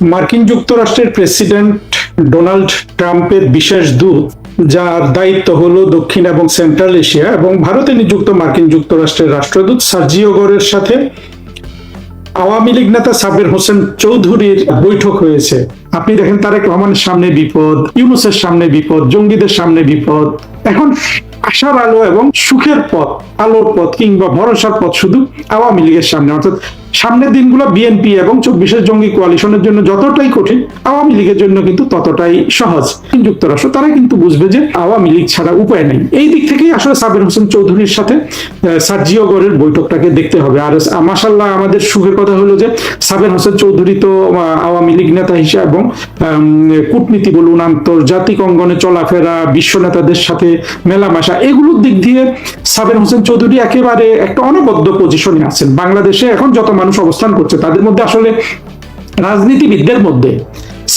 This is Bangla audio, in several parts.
মার্কিন যুক্তরাষ্ট্রের প্রেসিডেন্ট ডোনাল্ড ট্রাম্পের বিশেষ দূত, যার দায়িত্ব হলো দক্ষিণ এবং সেন্ট্রাল এশিয়া এবং ভারতে নিযুক্ত মার্কিন যুক্তরাষ্ট্রের রাষ্ট্রদূত সার্জিও গোরের সাথে আওয়ামী লীগ নেতা সাবের হোসেন চৌধুরীর বৈঠক হয়েছে। আপনি দেখেন তারেক রহমানের সামনে বিপদ, ইউনূসের সামনে বিপদ, জঙ্গিদের সামনে বিপদ। এখন আশার আলো এবং সুখের পথ, আলোর পথ কিংবা ভরসার পথ শুধু আওয়ামী লীগের সামনে। অর্থাৎ সামনের দিনগুলো বিএনপি এবং 24 জঙ্গি কোয়ালিশনের জন্য যতটাই কঠিন, আওয়ামী লীগের জন্য কিন্তু ততটাই সহজ। যুক্তরাষ্ট্র তারা কিন্তু বুঝবে যে আওয়ামী লীগ ছাড়া উপায় নেই। এই দিক থেকেই আসলে সাবের হোসেন চৌধুরীর সাথে সার্জিও গোরের বৈঠকটাকে দেখতে হবে। আর মাশাআল্লাহ আমাদের সুখের কথা হলো যে সাবের হোসেন চৌধুরী তো আওয়ামী লীগ নেতা হিসেবে এবং কূটনীতি বলুন, আন্তর্জাতিক অঙ্গনে চলাফেরা, বিশ্ব নেতাদের সাথে মেলামেশা, এগুলোর দিক দিয়ে সাবের হোসেন চৌধুরী একেবারে একটা অনবদ্য পজিশনে আছেন। বাংলাদেশে এখন যত মানুষ অবস্থান করছে তাদের মধ্যে আসলে রাজনীতিবিদদের মধ্যে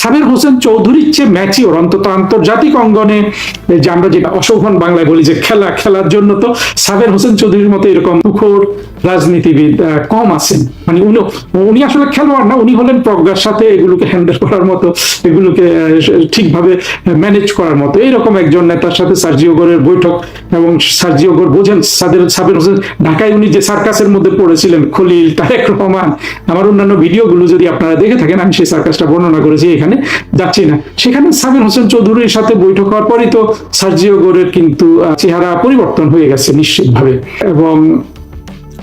সাবের হোসেন চৌধুরীর চেয়ে ম্যাচিওর, অন্তত আন্তর্জাতিক অঙ্গনে যে আমরা যেটা অশোভন বাংলায় বলি যে খেলার জন্য তো সাবের হোসেন চৌধুরীর মতো এরকম তুখোড় রাজনীতিবিদ কম আছেন। মানে উনি আসলে খেলোয়াড় না, উনি হলেন প্রজ্ঞার সাথে এগুলোকে হ্যান্ডেল করার মতো, এগুলোকে ঠিকভাবে ম্যানেজ করার মতো এইরকম একজন নেতার সাথে সার্জিও গোরের বৈঠক। এবং সার্জিও গোর বোঝেন সাবের হোসেন, ঢাকায় উনি যে সার্কাসের মধ্যে পড়েছিলেন, খলিল, তারেক রহমান, আমার অন্যান্য ভিডিওগুলো যদি আপনারা দেখে থাকেন, আমি সেই সার্কাসটা বর্ণনা করেছি, এখানে যাচ্ছি না। সেখানে সাবের হোসেন চৌধুরীর সাথে বৈঠক হওয়ার পরই তো সার্জিও গোরের কিন্তু চেহারা পরিবর্তন হয়ে গেছে নিশ্চিতভাবে। এবং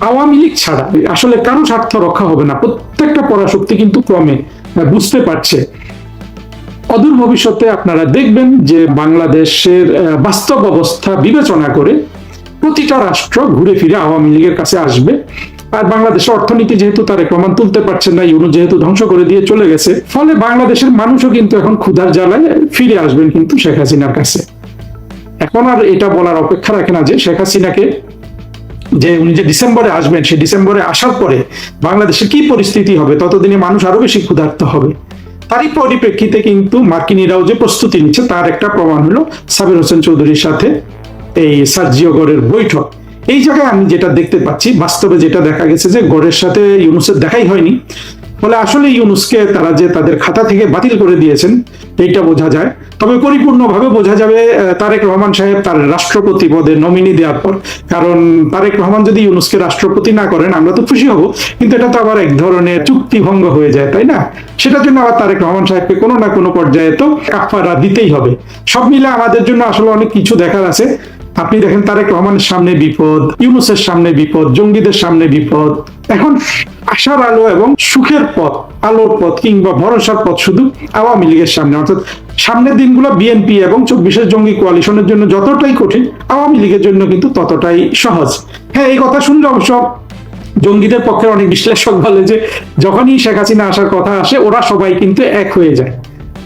আওয়ামী লীগ ছাড়া আসলে কারো স্বার্থ রক্ষা হবে না। প্রত্যেকটা পরাশক্তি কিন্তু ক্রমে বুঝতে পারছে। অদূর ভবিষ্যতে আপনারা দেখবেন যে বাংলাদেশের বাস্তব অবস্থা বিবেচনা করে প্রতিটা রাষ্ট্র ঘুরে ফিরে আওয়ামী লীগের কাছে আসবে। আর বাংলাদেশের অর্থনীতি যেহেতু তারেক রহমান তুলতে পারছেন না, ইউনূস যেহেতু ধ্বংস করে দিয়ে চলে গেছে, ফলে বাংলাদেশের মানুষও কিন্তু এখন ক্ষুধার জ্বালায় ফিরে আসবেন কিন্তু শেখ হাসিনার কাছে। এখন আর এটা বলার অপেক্ষা রাখে না যে শেখ হাসিনাকে যে উনি যে ডিসেম্বরে আসবেন, সেই ডিসেম্বরে আসার পরে বাংলাদেশের কি পরিস্থিতি হবে, ততদিনে মানুষ আরো বেশি ক্ষুধার্ত হবে। তারই পরিপ্রেক্ষিতে কিন্তু মার্কিনীরাও যে প্রস্তুতি নিচ্ছে তার একটা প্রমাণ হলো সাবের হোসেন চৌধুরীর সাথে এই সার্জিও গোরের বৈঠক। এই জায়গায় আমি যেটা দেখতে পাচ্ছি, বাস্তবে যেটা দেখা গেছে যে গোরের সাথে ইউনূসের দেখাই হয়নি, ফলে আসলে ইউনূসকে তারা যে তাদের খাতা থেকে বাতিল করে দিয়েছেন এইটা বোঝা যায়। তবে পরিপূর্ণভাবে বোঝা যাবে তারেক রহমান সাহেব তার রাষ্ট্রপতি পদে নমিনি দেওয়ার পর। কারণ তারেক রহমান যদি ইউনূসকে রাষ্ট্রপতি না করেন আমরা তো খুশি হব, কিন্তু এটা তো আবার এক ধরনের চুক্তিভঙ্গ হয়ে যায়, তাই না? সেটার জন্য আবার তারেক রহমান সাহেবকে কোনো না কোনো পর্যায়ে তো কাফারা দিতেই হবে। সব মিলে আমাদের জন্য আসলে অনেক কিছু দেখার আছে। আপনি দেখেন তারেক রহমানের সামনে বিপদ, ইউনূসের সামনে বিপদ, জঙ্গিদের সামনে বিপদ। এখন আশার আলো এবং সুখের পথ, আলোর পথ কিংবা ভরসার পথ শুধু আওয়ামী লীগের সামনে। অর্থাৎ সামনের দিনগুলো বিএনপি এবং 24 জঙ্গি কোয়ালিশনের জন্য যতটাই কঠিন, আওয়ামী লীগের জন্য কিন্তু ততটাই সহজ। হ্যাঁ, এই কথা শুনলে অবশ্য জঙ্গিদের পক্ষে অনেক বিশ্লেষক বলে যে যখনই শেখ হাসিনা আসার কথা আসে ওরা সবাই কিন্তু এক হয়ে যায়।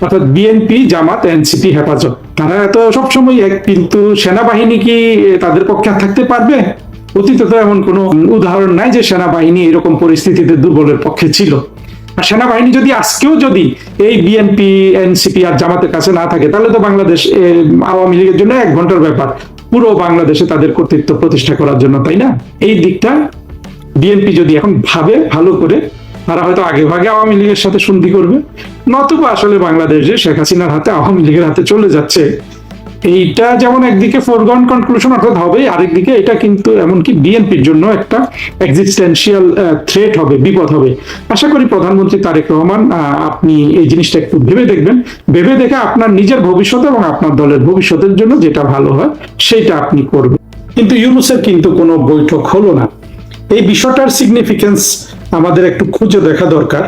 অর্থাৎ বিএনপি, জামাত, এনসিপি, হেফাজত, তারা এত সবসময় এক, কিন্তু সেনাবাহিনী কি তাদের পক্ষে থাকতে পারবে? অতীতে তো এমন কোনো উদাহরণ নাই যে সেনাবাহিনী এরকম পরিস্থিতিতে দুর্বলের পক্ষে ছিল। আর সেনাবাহিনী যদি আজকেও যদি এই বিএনপি, এনসিপি আর জামাতের কাছে না থাকে, তাহলে তো বাংলাদেশ আওয়ামী লীগের জন্য 1 ঘন্টার ব্যাপার পুরো বাংলাদেশে তাদের কর্তৃত্ব প্রতিষ্ঠা করার জন্য, তাই না? এই দিকটা বিএনপি যদি এখন ভাবে ভালো করে, তারা হয়তো আগে ভাগে আওয়ামী লীগের সাথে সন্ধি করবে, নতুবা আসলে বাংলাদেশ যে শেখ হাসিনার হাতে আওয়ামী লীগের হাতে চলে যাচ্ছে, এইটা যেমন একদিকে ফরগন কনক্লুশন অর্থাৎ হবে, আরেকদিকে এটা কিন্তু এমনকি বিএনপির জন্য একটা এক্সিস্টেন্সিয়াল থ্রেট হবে, বিপদ হবে। আশা করি প্রধানমন্ত্রী তারেক রহমান আপনি এই জিনিসটা একটু ভেবে দেখবেন, ভেবে দেখে আপনার নিজের ভবিষ্যৎ এবং আপনার দলের ভবিষ্যতের জন্য যেটা ভালো হয় সেটা আপনি করবেন। কিন্তু ইউনূসের কিন্তু কোনো বৈঠক হলো না। এই বিষয়টার সিগনিফিকেন্স আমাদের একটু খুঁজে দেখা দরকার।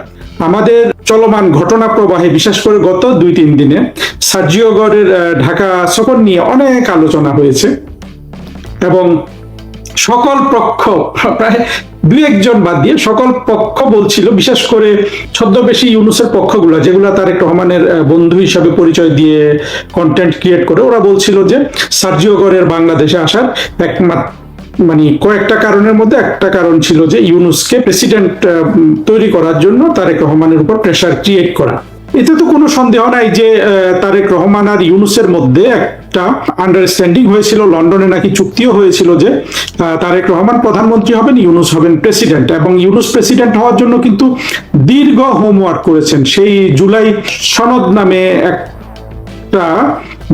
আমাদের চলমান ঘটনা প্রবাহে বিশেষ করে গত 2-3 দিনে সার্জিও গোরের ঢাকা সফর নিয়ে অনেক আলোচনা হয়েছে এবং সকল পক্ষ, প্রায় 2-1 জন বাদ দিয়ে সকল পক্ষ বলছিল, বিশেষ করে ছদ্মবেশী ইউনূসের পক্ষগুলো যেগুলো তারেক রহমানের বন্ধু হিসাবে পরিচয় দিয়ে কন্টেন্ট ক্রিয়েট করে, ওরা বলছিল যে সার্জিও গোরের বাংলাদেশে আসার কয়েকটা কারণের মধ্যে একটা কারণ ছিল যে ইউনূসকে প্রেসিডেন্ট তৈরি করার জন্য তারেক রহমানের উপর প্রেসার ক্রিয়েট করা। এতে তো কোনো সন্দেহ নাই যে তারেক রহমান আর ইউনূসের মধ্যে একটা আন্ডারস্ট্যান্ডিং হয়েছিল, লন্ডনে নাকি চুক্তিও হয়েছিল যে তারেক রহমান প্রধানমন্ত্রী হবেন, ইউনূস হবেন প্রেসিডেন্ট। এবং ইউনূস প্রেসিডেন্ট হওয়ার জন্য কিন্তু দীর্ঘ হোমওয়ার্ক করেছেন। সেই জুলাই সনদ নামে একটা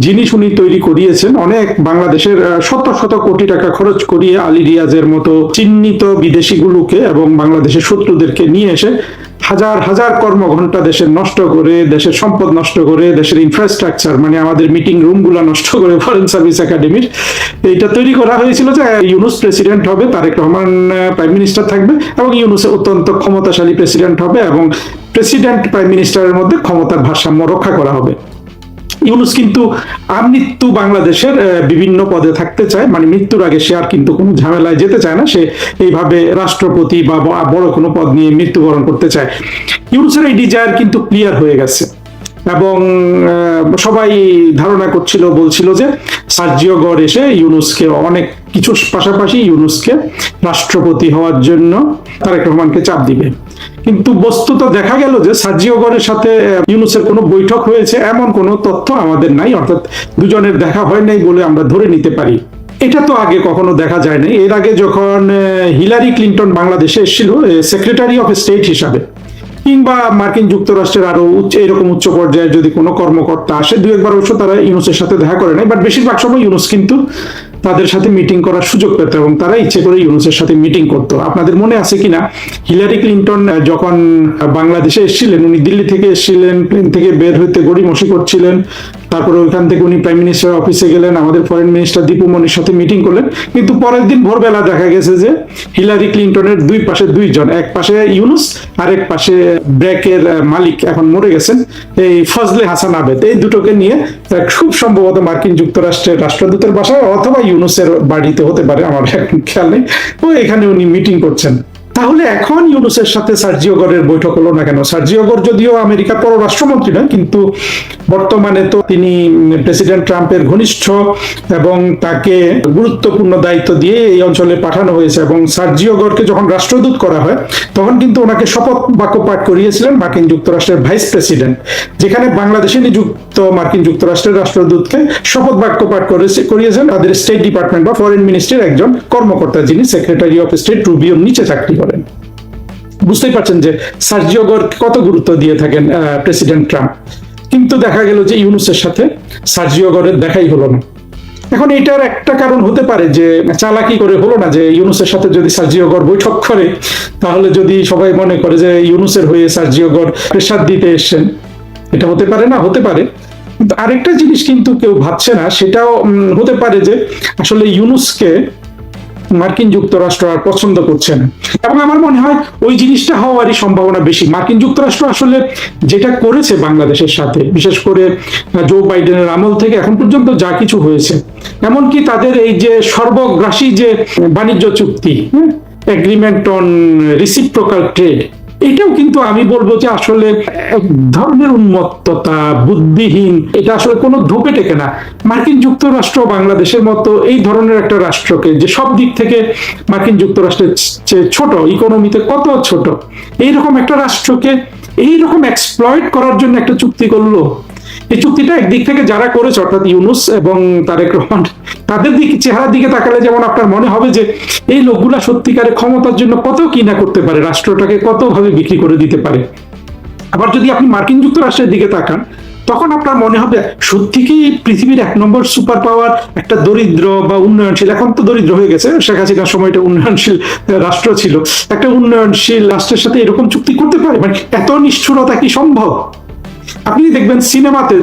জিনিস উনি তৈরি করিয়েছেন, অনেক বাংলাদেশের শত শত কোটি টাকা খরচ করিয়ে আলী রিয়াজের মতো চিহ্নিত বিদেশিগুলোকে এবং বাংলাদেশের শত্রুদেরকে নিয়ে এসে হাজার হাজার কর্মঘন্টা দেশের নষ্ট করে, দেশের সম্পদ নষ্ট করে, দেশের ইনফ্রাস্ট্রাকচার মানে আমাদের মিটিং রুম গুলা নষ্ট করে ফরেন সার্ভিস একাডেমির এইটা তৈরি করা হয়েছিল যে ইউনূস প্রেসিডেন্ট হবে, তারেক রহমান প্রাইম মিনিস্টার থাকবে এবং ইউনূস অত্যন্ত ক্ষমতাশালী প্রেসিডেন্ট হবে এবং প্রেসিডেন্ট প্রাইম মিনিস্টারের মধ্যে ক্ষমতার ভারসাম্য রক্ষা করা হবে। ইউনূস কিন্তু আমৃত্যু বাংলাদেশের বিভিন্ন পদে থাকতে চায়, মানে মৃত্যুর আগে সে আর কিন্তু কোনো ঝামেলায় যেতে চায় না, সে এইভাবে রাষ্ট্রপতি বা বড় কোনো পদ নিয়ে মৃত্যুবরণ করতে চায়। ইউনূসের এই ডিজায়ার কিন্তু ক্লিয়ার হয়ে গেছে এবং সবাই ধারণা করছিল, বলছিল যে সার্জিও গড় এসে ইউনূসকে অনেক কিছুর পাশাপাশি ইউনূসকে রাষ্ট্রপতি হওয়ার জন্য তারেক রহমানকে চাপ দিবে। কিন্তু বস্তুত দেখা গেল যে সার্জিও গড়ের সাথে ইউনূসের কোনো বৈঠক হয়েছে এমন কোনো তথ্য আমাদের নাই, অর্থাৎ দুজনের দেখা হয় নাই বলে আমরা ধরে নিতে পারি। এটা তো আগে কখনো দেখা যায় নাই। এর আগে যখন হিলারি ক্লিন্টন বাংলাদেশে এসেছিল সেক্রেটারি অফ স্টেট হিসাবে, কিংবা মার্কিন যুক্তরাষ্ট্রের আরো এরকম উচ্চ পর্যায়ে যদি কোনো কর্মকর্তা আসে, দু একবার অবশ্য তারা ইউনূসের সাথে দেখা করে নাই, বাট বেশিরভাগ সময় ইউনূস কিন্তু তাদের সাথে মিটিং করার সুযোগ পেত এবং তারা ইচ্ছে করে ইউনূসের সাথে মিটিং করতো। আপনাদের মনে আছে কিনা হিলারি ক্লিন্টন যখন বাংলাদেশে এসেছিলেন, উনি দিল্লি থেকে এসেছিলেন, প্লেন থেকে বের হইতে গড়িমসি করছিলেন, তারপরে ওইখান থেকে উনি প্রাইম মিনিস্টার অফিসে গেলেন, আমাদের ফরেন মিনিস্টার দীপু মনির সাথে মিটিং করলেন, কিন্তু পরের দিন ভোরবেলা দেখা গেছে যে হিলারি ক্লিন্টনের দুই পাশে দুইজন, এক পাশে ইউনূস আর এক পাশে ব্র্যাকের মালিক এখন মরে গেছেন এই ফজলে হাসান আবেদ, এই দুটোকে নিয়ে খুব সম্ভবত মার্কিন যুক্তরাষ্ট্রের রাষ্ট্রদূতের বাসায় অথবা ইউনূসের বাড়িতে হতে পারে, আমার এখন খেয়াল নেই, তো এখানে উনি মিটিং করছেন। তাহলে এখন ইউনূসের সাথে সার্জিও গড়ের বৈঠক হলো না কেন? সার্জিও গড় যদিও আমেরিকার পররাষ্ট্রমন্ত্রী নয়, কিন্তু বর্তমানে তো তিনি প্রেসিডেন্ট ট্রাম্পের ঘনিষ্ঠ এবং তাকে গুরুত্বপূর্ণ দায়িত্ব দিয়ে এই অঞ্চলে পাঠানো হয়েছে। এবং সার্জিও গড়কে যখন রাষ্ট্রদূত করা হয় তখন কিন্তু ওনাকে শপথ বাক্য পাঠ করিয়েছিলেন মার্কিন যুক্তরাষ্ট্রের ভাইস প্রেসিডেন্ট, যেখানে বাংলাদেশে নিযুক্ত মার্কিন যুক্তরাষ্ট্রের রাষ্ট্রদূতকে শপথ বাক্য পাঠ করিয়েছেন তাদের স্টেট ডিপার্টমেন্ট বা ফরেন মিনিস্ট্রির একজন কর্মকর্তা, যিনি সেক্রেটারি অফ স্টেট রুবিওর নিচে চাকরি করেন। বুঝতেই পারছেন যে সার্জিও গড় কত গুরুত্ব দিয়ে থাকেন প্রেসিডেন্ট ট্রাম্প। কিন্তু দেখা গেল যে ইউনূসের সাথে সার্জিও গড়ের দেখাই হলো না। এখন এটার একটা কারণ হতে পারে যে চালাকি করে হলো না, যে ইউনূসের সাথে যদি সার্জিও গড় বৈঠক করে তাহলে যদি সবাই মনে করে যে ইউনূসের হয়ে সার্জিও গড় প্রেসার দিতে এসছেন, এটা হতে পারে না? হতে পারে। কিন্তু আরেকটা জিনিস কিন্তু কেউ ভাবছে না, সেটাও হতে পারে যে আসলে ইউনূসকে মার্কিন যুক্তরাষ্ট্র আর পছন্দ করছে না, এবং আমার মনে হয় ওই জিনিসটা হওয়ারই সম্ভাবনা বেশি। মার্কিন যুক্তরাষ্ট্র আসলে যেটা করেছে বাংলাদেশের সাথে, বিশেষ করে জো বাইডেনের আমল থেকে এখন পর্যন্ত যা কিছু হয়েছে, এমনকি তাদের এই যে সর্বগ্রাসী যে বাণিজ্য চুক্তি, এগ্রিমেন্ট অন রিসিপ্রোকাল ট্রেড, এটাও কিন্তু আমি বলবো যে আসলে এক ধরনের উন্মত্ততা, বুদ্ধিহীন, এটা আসলে কোনো ধোপে টেকে না। মার্কিন যুক্তরাষ্ট্র বাংলাদেশের মতো এই ধরনের একটা রাষ্ট্রকে, যে সব দিক থেকে মার্কিন যুক্তরাষ্ট্রের চেয়ে ছোট, ইকোনমিতে কত ছোট, এইরকম একটা রাষ্ট্রকে এইরকম এক্সপ্লয়েট করার জন্য একটা চুক্তি করলো। এই চুক্তিটা একদিক থেকে যারা করেছে, অর্থাৎ ইউনূস এবং তারেক রহমান, তাদের দিকে চেহারার দিকে তাকালে যেমন আপনার মনে হবে যে এই লোকগুলা সত্যিকারের ক্ষমতার জন্য কত কি না করতে পারে, রাষ্ট্রটাকে কত ভাবে বিক্রি করে দিতে পারে। আবার যদি আপনি মার্কিন যুক্তরাষ্ট্রের দিকে তাকান, তখন আপনার মনে হবে সত্যি কি পৃথিবীর এক নম্বর সুপার পাওয়ার একটা দরিদ্র বা উন্নয়নশীল, এখন তো দরিদ্র হয়ে গেছে, শেখ হাসিনার সময়টা উন্নয়নশীল রাষ্ট্র ছিল, একটা উন্নয়নশীল রাষ্ট্রের সাথে এরকম চুক্তি করতে পারে? মানে এত নিষ্ঠুরতা কি সম্ভব? আপনি দেখবেন সিনেমাতে,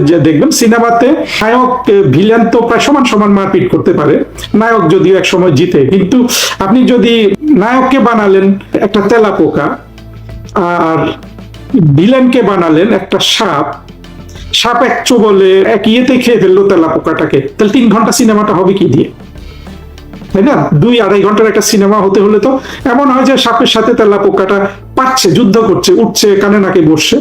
সিনেমাতে নায়ক ভিলেন তো প্রায় সমান সমান মারপিট করতে পারে, নায়ক যদিও এক সময় জিতে, কিন্তু আপনি যদি নায়ককে বানালেন একটা তেলাপোকা আর ভিলেনকে বানালেন একটা সাপ, সাপ এক চোবলে এক ইয়েতে খেয়ে ফেললো তেলাপোকাটাকে, তাহলে 3 ঘন্টা সিনেমাটা হবে কি দিয়ে? তাই না? 2-2.5 ঘন্টার একটা সিনেমা হতে হলে তো এমন হয় যে সাপের সাথে তেলাপোকাটা পাচ্ছে, যুদ্ধ করছে, উঠছে, কানে নাকে বসছে,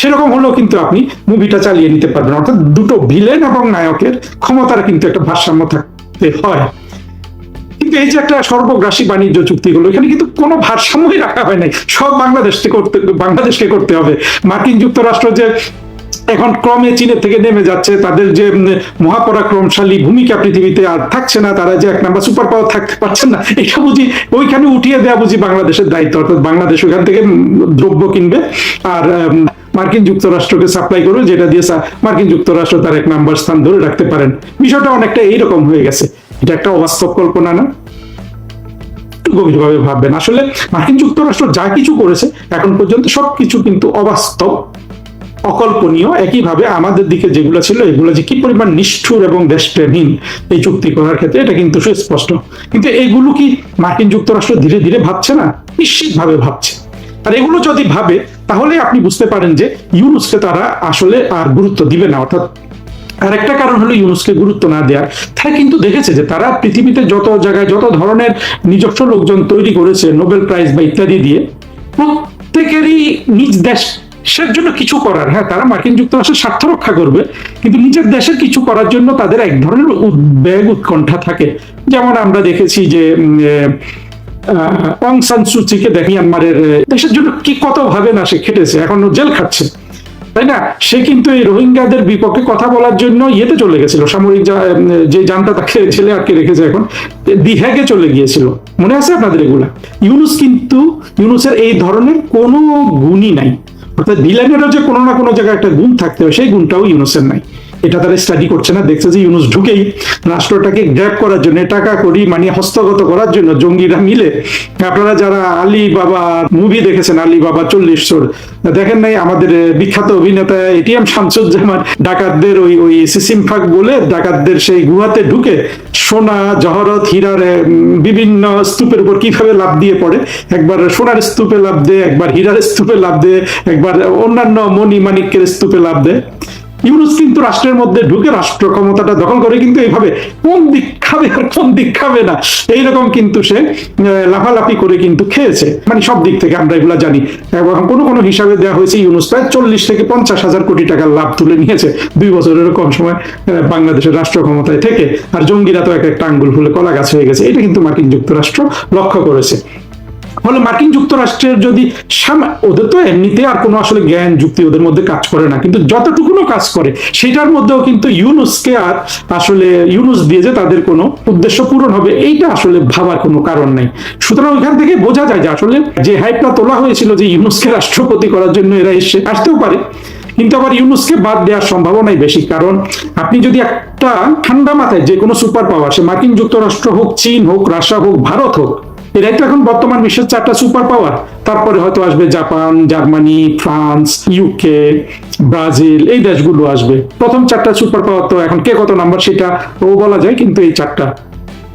সেরকম হলেও কিন্তু আপনি মুভিটা চালিয়ে নিতে পারবেন। অর্থাৎ দুটো ভিলেন এবং নায়কের ক্ষমতার কিন্তু একটা ভারসাম্য থাকতে হয়। কিন্তু এই যে একটা সর্বগ্রাসী বাণিজ্য চুক্তিগুলো, এখানে কিন্তু কোনো ভারসাম্যই রাখা হয় নাই, সব বাংলাদেশকে করতে হবে। মার্কিন যুক্তরাষ্ট্র যে এখন ক্রমে চীনের থেকে নেমে যাচ্ছে, তাদের যে মহাপরাক্রমশালী ভূমিকা পৃথিবীতে আর থাকছে না, তারা যে এক নাম্বার সুপার পাওয়ার থাকতে পারছেন না, এটা বুঝি ওইখানে উঠিয়ে দেওয়া বুঝি বাংলাদেশের দায়িত্ব। অর্থাৎ বাংলাদেশ ওইখান থেকে দ্রব্য কিনবে আর মার্কিন যুক্তরাষ্ট্রকে সাপ্লাই করবে, যেটা দিয়ে মার্কিন যুক্তরাষ্ট্র তার এক নাম্বার স্থান ধরে রাখতে পারেন। বিষয়টা অনেকটা এইরকম হয়ে গেছে। এটা একটা অবাস্তব কল্পনা না? গভীরভাবে ভাববেন। আসলে মার্কিন যুক্তরাষ্ট্র যা কিছু করেছে এখন পর্যন্ত সবকিছু কিন্তু অবাস্তব, অকল্পনীয়। একইভাবে আমাদের দিকে যেগুলো ছিল এগুলো যে কি পরিমাণ নিষ্ঠুর এবং দেশপ্রেমহীন এই চুক্তি করার ক্ষেত্রে, এটা কিন্তু সুস্পষ্ট। কিন্তু এগুলো কি মার্কিন যুক্তরাষ্ট্র ধীরে ধীরে ভাবছে না? নিশ্চিতভাবে ভাবছে। আর এগুলো যদি ভাবে তাহলে আপনি বুঝতে পারেন যে ইউনুসকে তারা আসলে আর গুরুত্ব দিবে না। অর্থাৎ আর একটা কারণ হলো ইউনুসকে গুরুত্ব না দেওয়ার। তারা কিন্তু দেখেছে যে তারা পৃথিবীতে যত জায়গায় যত ধরনের নিজস্ব লোকজন তৈরি করেছে নোবেল প্রাইজ বা ইত্যাদি দিয়ে, প্রত্যেকেরই নিজ দেশের জন্য কিছু করার, হ্যাঁ তারা মার্কিন যুক্তরাষ্ট্রের স্বার্থ রক্ষা করবে, কিন্তু নিজের দেশের কিছু করার জন্য তাদের এক ধরনের উদ্বেগ উৎকণ্ঠা থাকে। যেমন আমরা দেখেছি যে অং সান সুচিকে দেখি মিয়ানমারের দেশের জন্য কি কত ভাবে না সে খেটেছে, এখন জেল খাচ্ছে, তাই না? সে কিন্তু এই রোহিঙ্গাদের বিপক্ষে কথা বলার জন্য ইয়েতে চলে গেছিল, সামরিক যে জানটা তাকে ছেলে আটকে রেখেছে এখন, দিহাকে চলে গিয়েছিল। মনে আছে আপনাদের এগুলা? ইউনুস কিন্তু, ইউনুসের এই ধরনের কোনো গুণই নাই। অর্থাৎ ভিলেনেরও যে কোনো না কোনো জায়গায় একটা গুণ থাকতে হবে, সেই গুণটাও ইউনুসের নাই। এটা তারা স্টাডি করছে না। দেখছে যে ইউনুস ঢুকেই রাষ্ট্রটাকে গ্র্যাব করার জন্য, টাকা করি মানে হস্তগত করার জন্য জঙ্গিরা মিলে, আপনারা যারা আলী বাবা মুভি দেখেছেন, আলী বাবা 40 চোর দেখেন নাই, আমাদের বিখ্যাত অভিনেতা এটিএম শামসুজ্জামান ডাকাতদের ওই সিসিম ফাঁক বলে ডাকাতদের সেই গুহাতে ঢুকে সোনা জহরত হীরার বিভিন্ন স্তূপের উপর কিভাবে লাফ দিয়ে পড়ে, একবার সোনার স্তূপে লাফ দেয়, একবার হীরার স্তূপে লাফ দেয়, একবার অন্যান্য মণি মাণিক্যের স্তূপে লাফ দেয়। ইউনুস কিন্তু রাষ্ট্রের মধ্যে ঢুকে রাষ্ট্র ক্ষমতাটা দখল করে কিন্তু এইভাবে কোন দিক খাবে আর কোন দিক খাবে না এইরকম কিন্তু সে লাফালাফি করে কিন্তু খেয়েছে। মানে সব দিক থেকে আমরা এগুলা জানি। এবং কোনো হিসাবে দেওয়া হয়েছে ইউনুস প্রায় 40 থেকে 50,000 কোটি টাকার লাভ তুলে নিয়েছে 2 বছরের কম সময় বাংলাদেশের রাষ্ট্র ক্ষমতায় থেকে। আর জঙ্গিরা তো এক একটা আঙ্গুল ফুলে কলা গাছ হয়ে গেছে। এটা কিন্তু মার্কিন যুক্তরাষ্ট্র লক্ষ্য করেছে। ফলে মার্কিন যুক্তরাষ্ট্রের যদি ওদের তো এমনিতে আর কোনো আসলে জ্ঞান যুক্তি ওদের মধ্যে কাজ করে না, কিন্তু যতটুকুনো কাজ করে সেটার মধ্যেও কিন্তু ইউনুসকে আর আসলে ইউনুস দিয়ে যে তাদের কোনো উদ্দেশ্য পূরণ হবে এইটা আসলে ভাবার কোনো কারণ নেই। সুতরাং ওইখান থেকে বোঝা যায় যে আসলে যে হাইপটা তোলা হয়েছিল যে ইউনুসকে রাষ্ট্রপতি করার জন্য এরা আসতেও পারে, কিন্তু আবার ইউনুসকে বাদ দেওয়ার সম্ভাবনাই বেশি। কারণ আপনি যদি একটা ঠান্ডা মাথায় যে কোনো সুপার পাওয়ার, সে মার্কিন যুক্তরাষ্ট্র হোক, চীন হোক, রাশিয়া হোক, ভারত হোক, এরাই তো এখন বর্তমান বিশ্বের 4টা সুপার পাওয়ার। তারপরে হয়তো আসবে Japan, Germany, France, UK, Brazil, এই দেশগুলো আসবে। প্রথম 4টা সুপার পাওয়ার তো এখন কে কত নাম্বার সেটা বলা যায়, কিন্তু এই 4টা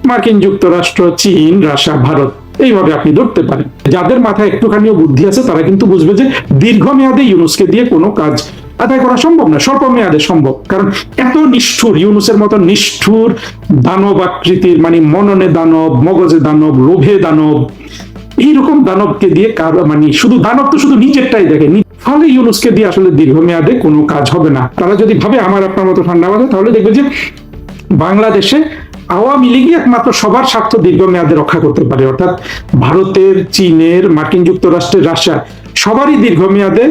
মার্কিন যুক্তরাষ্ট্র, চীন, রাশিয়া, ভারত, এইভাবে আপনি ধরতে পারেন। যাদের মাথায় একটুখানিও বুদ্ধি আছে তারা কিন্তু বুঝবে যে দীর্ঘমেয়াদে ইউনুসকে দিয়ে কোনো কাজ আদায় করা সম্ভব না, স্বল্প মেয়াদে সম্ভব। কারণ এত নিষ্ঠুর, ইউনুসের মতো নিষ্ঠুর দানব আকৃতির, মানে মননে দানব, মগজে দানব, লোভে দানব, এইরকম দানবকে দিয়ে মানে শুধু দানব তো শুধু নিজেরটাই দেখে। ফলে ইউনুসকে দিয়ে আসলে দীর্ঘমেয়াদে কোনো কাজ হবে না। তারা যদি ভাবে আমার আপনার মতো ঠান্ডা মাথায়, তাহলে দেখবে যে বাংলাদেশে আওয়ামী লীগই একমাত্র সবার স্বার্থ দীর্ঘমেয়াদে রক্ষা করতে পারে। অর্থাৎ ভারতের, চীনের, মার্কিন যুক্তরাষ্ট্রের, রাশিয়া সবারই দীর্ঘমেয়াদে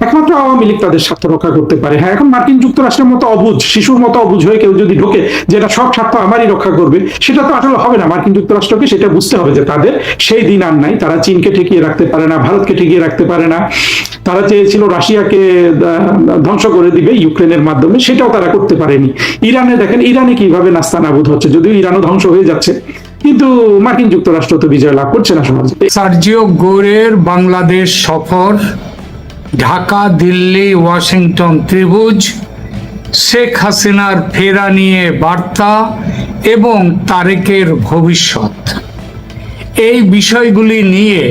একমাত্র আওয়ামী লীগ তাদের স্বার্থ রক্ষা করতে পারে। হ্যাঁ, এখন মার্কিন যুক্তরাষ্ট্রের মতো অবুঝ, শিশুর মতো অবুঝ হয়ে কেউ যদি ঢোকে যেটা সব স্বার্থ আমারই রক্ষা করবে, সেটা তো আসলে হবে না। মার্কিন যুক্তরাষ্ট্রকে সেটা বুঝতে হবে যে তাদের সেই দিন আর নাই। তারা চীনকে ঠেকিয়ে রাখতে পারে না, ভারতকে ঠেকিয়ে রাখতে পারে না। তারা চেয়েছিল রাশিয়াকে ধ্বংস করে দিবে ইউক্রেনের মাধ্যমে, সেটাও তারা করতে পারেনি। ইরানে দেখেন, ইরানে কিভাবে নাস্তানাবুদ হচ্ছে, যদিও ইরানও ধ্বংস হয়ে যাচ্ছে, কিন্তু মার্কিন যুক্তরাষ্ট্র তো বিজয় লাভ করছে না সমাজে। সার্জিও গোরের বাংলাদেশ সফর, ঢাকা, দিল্লি, ওয়াশিংটন ত্রিভুজ, শেখ হাসিনার ফেরা নিয়ে বার্তা এবং তারেকের ভবিষ্যৎ, এই বিষয়গুলি নিয়ে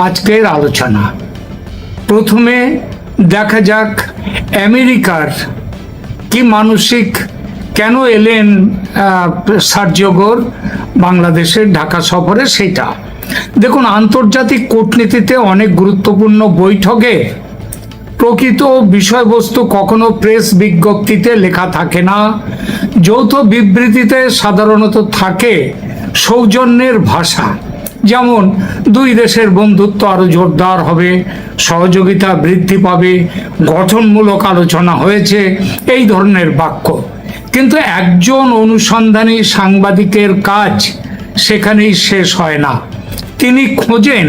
আজকের আলোচনা। প্রথমে দেখা যাক আমেরিকার কি মানসিক, কেন এলেন সার্জিও গোর বাংলাদেশের ঢাকা সফরে সেটা দেখুন। আন্তর্জাতিক কূটনীতিতে অনেক গুরুত্বপূর্ণ বৈঠকে প্রকৃত বিষয়বস্তু কখনো প্রেস বিজ্ঞপ্তিতে লেখা থাকে না। যৌথ বিবৃতিতে সাধারণত থাকে সৌজন্যের ভাষা, যেমন দুই দেশের বন্ধুত্ব আরো জোরদার হবে, সহযোগিতা বৃদ্ধি পাবে, গঠনমূলক আলোচনা হয়েছে, এই ধরনের বাক্য। কিন্তু একজন অনুসন্ধানী সাংবাদিকের কাজ সেখানেই শেষ হয় না। তিনি খোঁজেন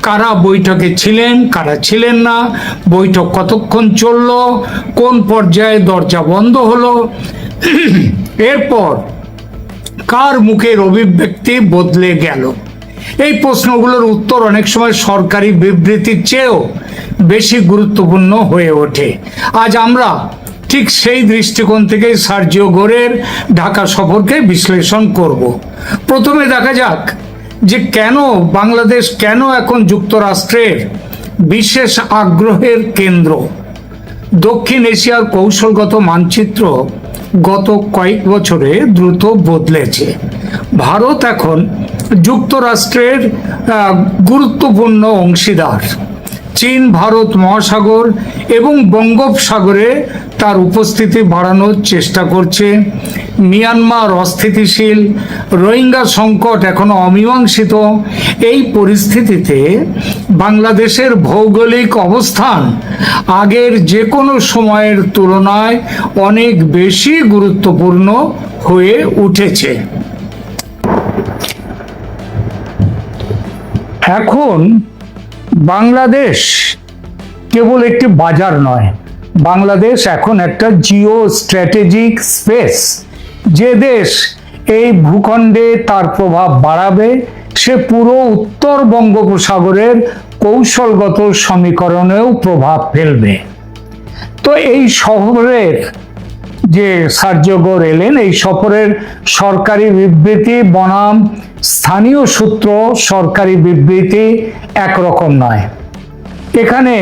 কারা বৈঠকে ছিলেন, কারা ছিলেন না, বৈঠক কতক্ষণ চলল, কোন পর্যায়ে দরজা বন্ধ হলো, এরপর কার মুখের অভিব্যক্তি বদলে গেল। এই প্রশ্নগুলোর উত্তর অনেক সময় সরকারি বিবৃতির চেয়েও বেশি গুরুত্বপূর্ণ হয়ে ওঠে। আজ আমরা ঠিক সেই দৃষ্টিকোণ থেকেই সার্জিও গোরের ঢাকা সফরকে বিশ্লেষণ করব। প্রথমে দেখা যাক যে বাংলাদেশ কেন এখন যুক্তরাষ্ট্রের বিশেষ আগ্রহের কেন্দ্র। দক্ষিণ এশিয়ার কৌশলগত মানচিত্র গত কয়েক বছরে দ্রুত বদলেছে। ভারত এখন যুক্তরাষ্ট্রের গুরুত্বপূর্ণ অংশীদার। চীন ভারত মহাসাগর এবং বঙ্গোপসাগরে তার উপস্থিতি বাড়ানোর চেষ্টা করছে। মিয়ানমার অস্থিতিশীল, রোহিঙ্গা সংকট এখনো অমীমাংসিত। এই পরিস্থিতিতে বাংলাদেশের ভৌগোলিক অবস্থান আগের যে কোনো সময়ের তুলনায় অনেক বেশি গুরুত্বপূর্ণ হয়ে উঠেছে। এখন বাংলাদেশ কেবল একটি বাজার নয়, বাংলাদেশ এখন একটা জিও স্ট্র্যাটেজিক স্পেস। যে দেশ এই ভূখণ্ডে তার প্রভাব বাড়াবে সে পুরো উত্তর বঙ্গোপসাগরের কৌশলগত সমীকরণেও প্রভাব ফেলবে। তো এই শহরের যে সার্জিও গোর এলেন, এই সফরের সরকারি বিবৃতি বনাম স্থানীয় সূত্র সরকারি বিবৃতি একরকম নয়। এখানে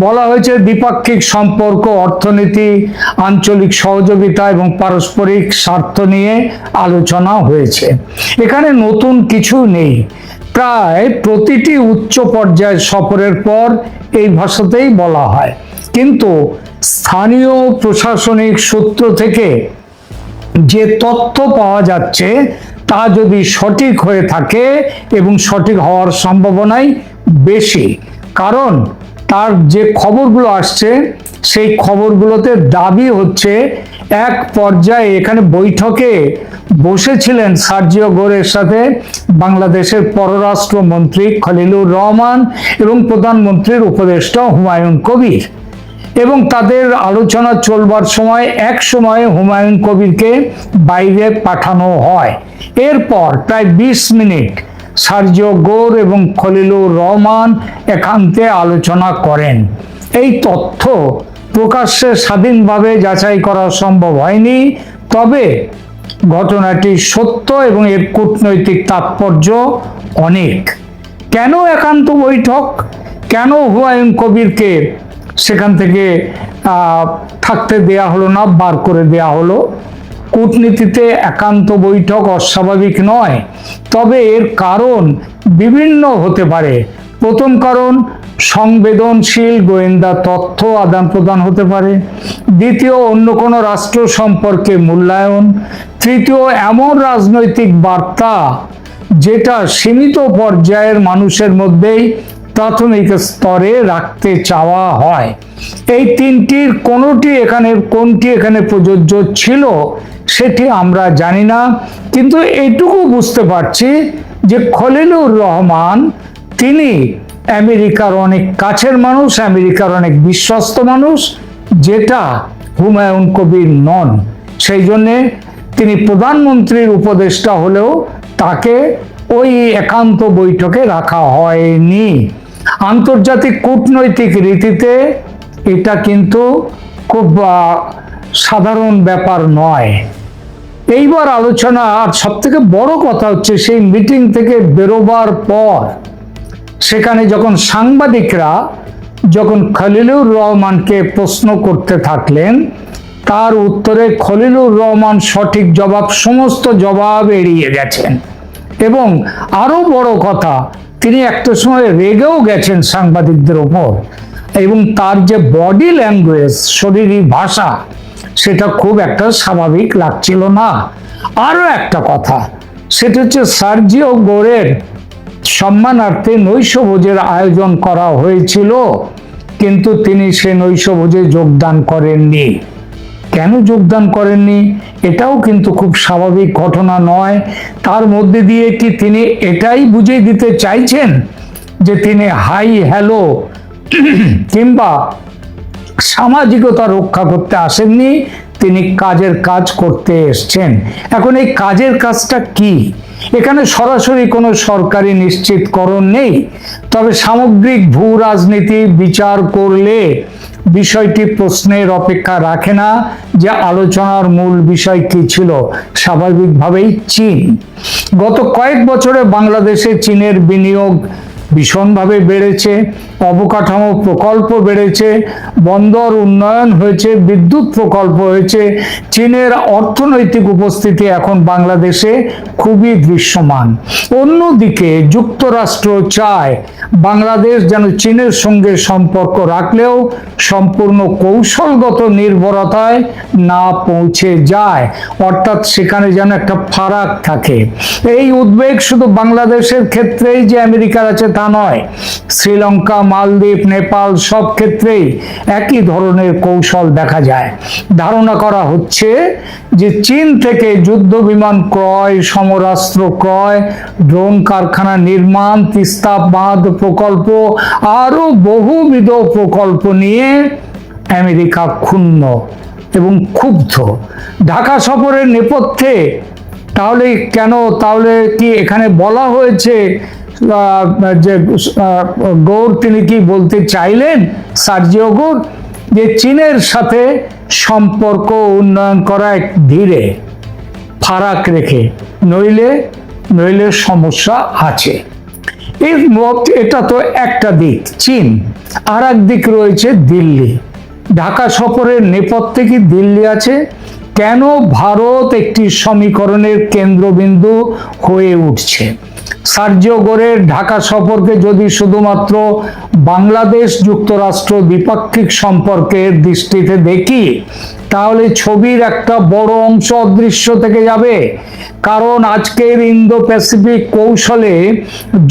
বলা হয়েছে দ্বিপাক্ষিক সম্পর্ক, অর্থনীতি, আঞ্চলিক সহযোগিতা এবং পারস্পরিক স্বার্থ নিয়ে আলোচনা হয়েছে। এখানে নতুন কিছু নেই। প্রায় প্রতিটি উচ্চ পর্যায়ের সফরের পর এই ভাষাতেই বলা হয়। কিন্তু স্থানীয় প্রশাসনিক সূত্র থেকে যে তথ্য পাওয়া যাচ্ছে তা যদি সঠিক হয়ে থাকে, এবং সঠিক হওয়ার সম্ভাবনাই বেশি, কারণ তার যে খবরগুলো আসছে সেই খবরগুলোতে দাবি হচ্ছে এক পর্যায়ে এখানে বৈঠকে বসেছিলেন সার্জিও গোরের সাথে বাংলাদেশের পররাষ্ট্রমন্ত্রী খলিলুর রহমান এবং প্রধানমন্ত্রীর উপদেষ্টা হুমায়ুন কবির, এবং তাদের আলোচনা চলবার সময় এক সময়ে হুমায়ুন কবিরকে বাইরে পাঠানো হয়। এরপর প্রায় 20 মিনিট সার্জিও গোর এবং খলিলুর রহমান একান্তে আলোচনা করেন। এই তথ্য প্রকাশ্যে স্বাধীনভাবে যাচাই করা সম্ভব হয়নি, তবে ঘটনাটি সত্য এবং এর কূটনৈতিক তাৎপর্য অনেক। কেন একান্ত বৈঠক? কেন হুমায়ুন কবিরকে সেখান থেকে থাকতে দেয়া হলো না, বার করে দেয়া হলো? কূটনীতিতে একান্ত বৈঠক অস্বাভাবিক নয়, তবে এর কারণ বিভিন্ন হতে পারে। প্রথম কারণ, সংবেদনশীল গোয়েন্দা তথ্য আদান প্রদান হতে পারে। দ্বিতীয়, অন্য কোনো রাষ্ট্র সম্পর্কে মূল্যায়ন। তৃতীয়, এমন রাজনৈতিক বার্তা যেটা সীমিত পর্যায়ের মানুষের মধ্যেই প্রাথমিক স্তরে রাখতে চাওয়া হয়। এই তিনটির কোনটি এখানে প্রযোজ্য ছিল সেটি আমরা জানি না, কিন্তু এইটুকু বুঝতে পারছি যে খলিলুর রহমান তিনি আমেরিকার অনেক কাছের মানুষ, আমেরিকার অনেক বিশ্বস্ত মানুষ, যেটা হুমায়ুন কবির নন। সেই জন্যে তিনি প্রধানমন্ত্রীর উপদেষ্টা হলেও তাকে ওই একান্ত বৈঠকে রাখা হয়নি। আন্তর্জাতিক কূটনৈতিক রীতিতে এটা কিন্তু খুব সাধারণ ব্যাপার নয়। এইবার আলোচনা, আর সব থেকে বড় কথা হচ্ছে সেই মিটিং থেকে বেরোবার পর সেখানে যখন সাংবাদিকরা খলিলুর রহমানকে প্রশ্ন করতে থাকলেন, তার উত্তরে খলিলুর রহমান সঠিক সমস্ত জবাব এড়িয়ে গেছেন। এবং আরো বড় কথা, তিনি একটা সময় রেগেও গেছেন সাংবাদিকদের ওপর, এবং তার যে বডি ল্যাঙ্গুয়েজ, শরীরী ভাষা, সেটা খুব একটা স্বাভাবিক লাগছিল না। আরো একটা কথা, সেটা হচ্ছে সার্জিও গোরের সম্মানার্থে নৈশভোজের আয়োজন করা হয়েছিল, কিন্তু তিনি সে নৈশভোজে যোগদান করেননি। কেন যোগদান করেননি এটাও কিন্তু খুব স্বাভাবিক ঘটনা নয়। তার মধ্যে দিয়ে কি তিনি এটাই বুঝিয়ে দিতে চাইছেন যে তিনি হাই হ্যালো কিংবা সামাজিকতা রক্ষা করতে আসেননি, তিনি কাজের কাজ করতে এসছেন। এখন এই কাজের কাজটা কি? এখানে সরাসরি কোনো সরকারি নিশ্চিতকরণ নেই, তবে সামগ্রিক ভূ রাজনীতি বিচার করলে বিষয়টি প্রশ্নের অপেক্ষা রাখে না যে আলোচনার মূল বিষয় কি ছিল। স্বাভাবিকভাবেই চীন। গত কয়েক বছরে বাংলাদেশে চীনের বিনিয়োগ ভীষণভাবে বেড়েছে, অবকাঠামো প্রকল্প বেড়েছে, বন্দর উন্নয়ন হয়েছে, বিদ্যুৎ প্রকল্প হয়েছে। চীনের অর্থনৈতিক উপস্থিতি এখন বাংলাদেশে খুবই দৃশ্যমান। অন্যদিকে যুক্তরাষ্ট্র চায় বাংলাদেশ যেন চীনের সঙ্গে সম্পর্ক রাখলেও সম্পূর্ণ কৌশলগত নির্ভরতায় না পৌঁছে যায়, অর্থাৎ সেখানে যেন একটা ফারাক থাকে। এই উদ্বেগ শুধু বাংলাদেশের ক্ষেত্রেই যে আমেরিকার আছে তা নয়, শ্রীলঙ্কা, মালদ্বীপ, নেপাল সব ক্ষেত্রেই একই ধরনের কৌশল দেখা যায়। ধারণা করা হচ্ছে যে চীন থেকে যুদ্ধ বিমান ক্রয়, সমরাস্ত্র ক্রয়, ড্রোন কারখানা নির্মাণ, তিস্তা বাঁধ প্রকল্প আরো বহুবিধ প্রকল্প নিয়ে আমেরিকা ক্ষুণ্ণ এবং ক্ষুব্ধ। ঢাকা সফরের নেপথ্যে তাহলে কি এখানে বলা হয়েছে যে গৌর তিনি কি বলতে চাইলেন, সার্জিও গৌর, যে চীনের সাথে সম্পর্ক উন্নয়ন করা ধীরে ফারাক রেখে, নইলে সমস্যা আছে। এটা তো একটা দিক চীন, আর এক দিক রয়েছে দিল্লি। ঢাকা সফরের নেপথ্যে কি দিল্লি আছে? কেন ভারত একটি সমীকরণের কেন্দ্রবিন্দু হয়ে উঠছে? সার্জিও গোরের ঢাকা সফরকে যদি শুধুমাত্র বাংলাদেশ যুক্তরাষ্ট্র দ্বিপাক্ষিক সম্পর্কের দৃষ্টিতে দেখি, তাহলে ছবির একটা বড় অংশ অদৃশ্য থেকে যাবে। কারণ আজকের ইন্দো প্যাসিফিক কৌশলে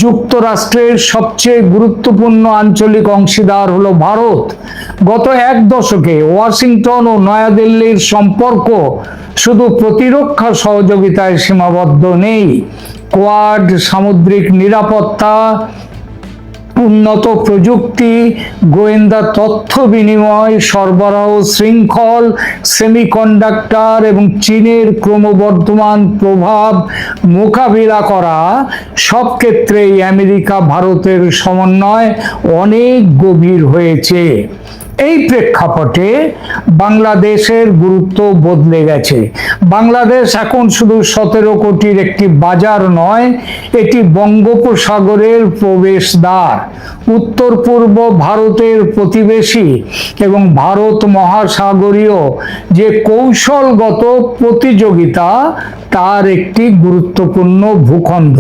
যুক্তরাষ্ট্রের সবচেয়ে গুরুত্বপূর্ণ আঞ্চলিক অংশীদার হলো ভারত। গত এক দশকে ওয়াশিংটন ও নয়াদিল্লির সম্পর্ক শুধু প্রতিরক্ষা সহযোগিতায় সীমাবদ্ধ নেই। কোয়াড, সামুদ্রিক নিরাপত্তা, উন্নত প্রযুক্তি, গোয়েন্দা তথ্য বিনিময়, সরবরাহ শৃঙ্খল, সেমিকন্ডাক্টর এবং চীনের ক্রমবর্ধমান প্রভাব মোকাবিলা করা, সব ক্ষেত্রেই আমেরিকা ভারতের সমন্বয় অনেক গভীর হয়েছে। এই প্রেক্ষাপটে বাংলাদেশের গুরুত্ব বদলে গেছে। বাংলাদেশ এখন শুধু 17 কোটির একটি বাজার নয়, এটি বঙ্গোপসাগরের প্রবেশদ্বার, উত্তর পূর্ব ভারতের প্রতিবেশী এবং ভারত মহাসাগরীয় যে কৌশলগত প্রতিযোগিতা তার একটি গুরুত্বপূর্ণ ভূখণ্ড।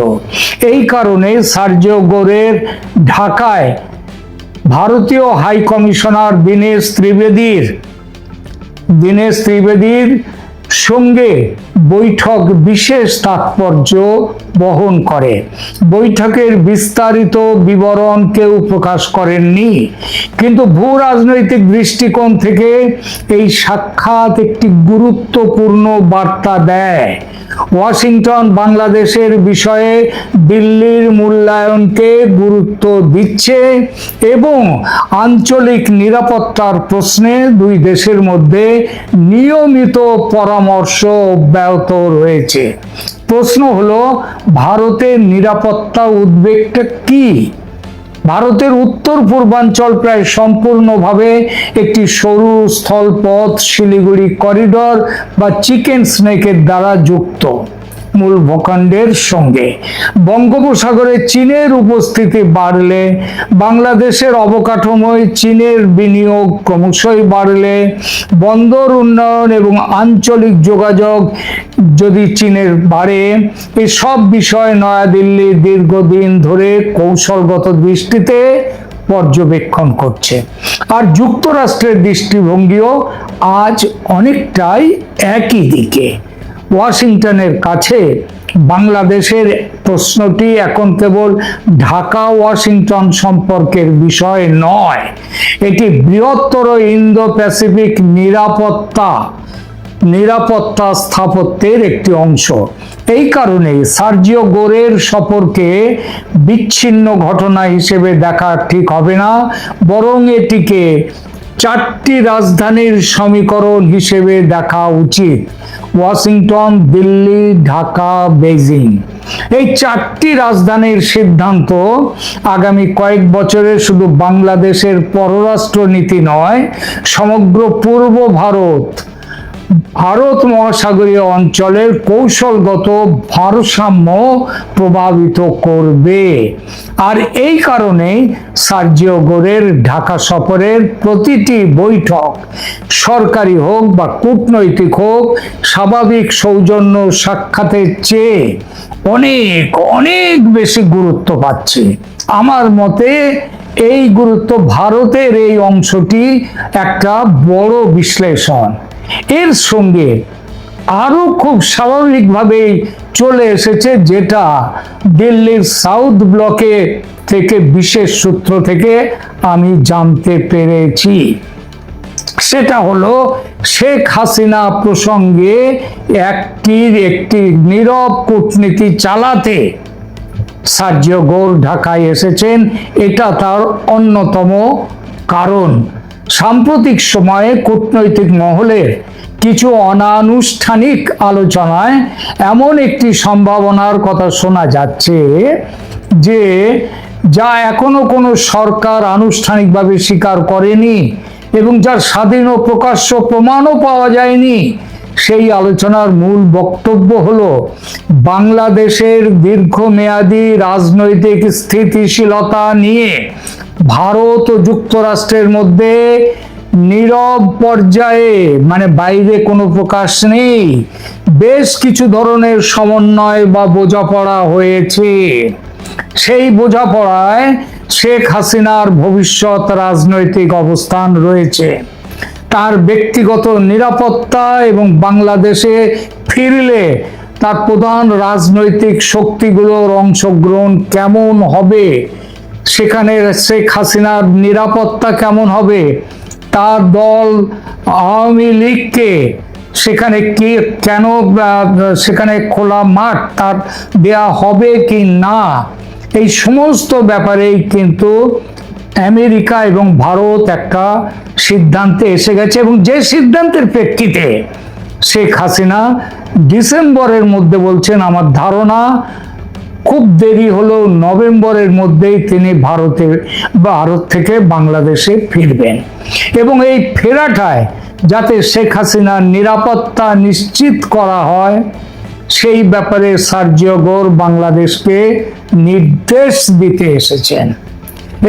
এই কারণে সার্জিও গোরের ঢাকায় ভারতীয় হাই কমিশনার দীনেশ ত্রিবেদীর সঙ্গে বৈঠক বিশেষ তাৎপর্য বহন করে। বৈঠকের বিস্তারিত বিবরণ কেউ প্রকাশ করেননি, কিন্তু ভূ রাজনৈতিক দৃষ্টিকোণ থেকে এই সাক্ষাৎ একটি গুরুত্বপূর্ণ বার্তা দেয়। ওয়াশিংটন বাংলাদেশের বিষয়ে দিল্লির মূল্যায়নকে গুরুত্ব দিচ্ছে এবং আঞ্চলিক নিরাপত্তার প্রশ্নে দুই দেশের মধ্যে নিয়মিত পরামর্শ অব্যাহত রয়েছে। প্রশ্ন হলো, ভারতের নিরাপত্তা উদ্বেগটা কি? ভারতের উত্তর পূর্বাঞ্চল প্রায় সম্পূর্ণভাবে একটি সরু স্থলপথ, শিলিগুড়ি করিডর বা চিকেন স্নেকের দ্বারা যুক্ত মূল ভূখণ্ডের সঙ্গে। বঙ্গোপসাগরে চীনের উপস্থিতি বাড়লে, বাংলাদেশের অবকাঠামোয় চীনের বিনিয়োগ ক্রমশই বাড়লে, বন্দর উন্নয়ন এবং আঞ্চলিক যোগাযোগ যদি চীনের বাড়ে, এসব বিষয় নয়াদিল্লি দীর্ঘদিন ধরে কৌশলগত দৃষ্টিতে পর্যবেক্ষণ করছে। আর যুক্তরাষ্ট্রের দৃষ্টিভঙ্গিও আজ অনেকটাই একই দিকে। ওয়াশিংটনের কাছে বাংলাদেশের প্রশ্নটি এখন কেবল ঢাকা ওয়াশিংটন সম্পর্কের বিষয় নয়, এটি বৃহত্তর ইন্দো প্যাসিফিক নিরাপত্তা স্থাপত্যের একটি অংশ। এই কারণে সার্জিও গোরের সফরকে বিচ্ছিন্ন ঘটনা হিসেবে দেখা ঠিক হবে না, বরং এটিকে চারটি রাজধানীর সমীকরণ হিসেবে দেখা উচিত: ওয়াশিংটন, দিল্লি, ঢাকা, বেইজিং। এই চারটি রাজধানীর সিদ্ধান্ত আগামী কয়েক বছরে শুধু বাংলাদেশের পররাষ্ট্র নীতি নয়, সমগ্র পূর্ব ভারত মহাসাগরীয় অঞ্চলের কৌশলগত ভারসাম্য প্রভাবিত করবে। আর এই কারণে সার্জিও গোরের ঢাকা সফরের প্রতিটি বৈঠক, সরকারি হোক বা কূটনৈতিক হোক, স্বাভাবিক সৌজন্য সাক্ষাতের চেয়ে অনেক অনেক বেশি গুরুত্ব পাচ্ছে। আমার মতে এই গুরুত্ব ভারতের এই অংশটি একটা বড় বিশ্লেষণ। এর সঙ্গে আরো খুব স্বাভাবিকভাবেই চলে এসেছে, যেটা দিল্লির সাউথ ব্লকে থেকে বিশেষ সূত্র থেকে আমি জানতে পেরেছি। সেটা হলো শেখ হাসিনা প্রসঙ্গে একটি নীরব কূটনীতি চালাতে সার্জিও গোর ঢাকায় এসেছেন। এটা তার অন্যতম কারণ। সাম্প্রতিক সময়ে কূটনৈতিক মহলের কিছু অনানুষ্ঠানিক আলোচনায় এমন একটি সম্ভাবনার কথা শোনা যাচ্ছে যে, যা এখনো কোনো সরকার আনুষ্ঠানিকভাবে স্বীকার করেনি এবং যার স্বাধীন ও প্রকাশ্য প্রমাণও পাওয়া যায়নি। সেই আলোচনার মূল বক্তব্য হলো বাংলাদেশের দীর্ঘমেয়াদী রাজনৈতিক স্থিতিশীলতা নিয়ে ভারত ও যুক্তরাষ্ট্রের মধ্যে নীরব পর্যায়ে, মানে বাইরে কোনো প্রকাশ নেই, বেশ কিছু ধরনের সমন্বয় বা বোঝাপড়া হয়েছে। সেই বোঝাপড়ায় শেখ হাসিনার ভবিষ্যৎ রাজনৈতিক অবস্থান রয়েছে। তার ব্যক্তিগত নিরাপত্তা এবং বাংলাদেশে ফিরলে তার প্রধান রাজনৈতিক শক্তিগুলোর অংশগ্রহণ কেমন হবে, সেখানে শেখ হাসিনার নিরাপত্তা কেমন হবে, তার দল আওয়ামী লীগকে সেখানে খোলা মাঠ তার দেয়া হবে কি না, এই সমস্ত ব্যাপারেই কিন্তু আমেরিকা এবং ভারত একটা সিদ্ধান্তে এসে গেছে। এবং যে সিদ্ধান্তের প্রেক্ষিতে শেখ হাসিনা ডিসেম্বরের মধ্যে বলছেন, আমার ধারণা খুব দেরি হলেও নভেম্বরের মধ্যেই তিনি ভারত থেকে বাংলাদেশে ফিরবেন। এবং এই ফেরাটায় যাতে শেখ হাসিনার নিরাপত্তা নিশ্চিত করা হয়, সেই ব্যাপারে সার্জিও গোর বাংলাদেশকে নির্দেশ দিতে এসেছেন।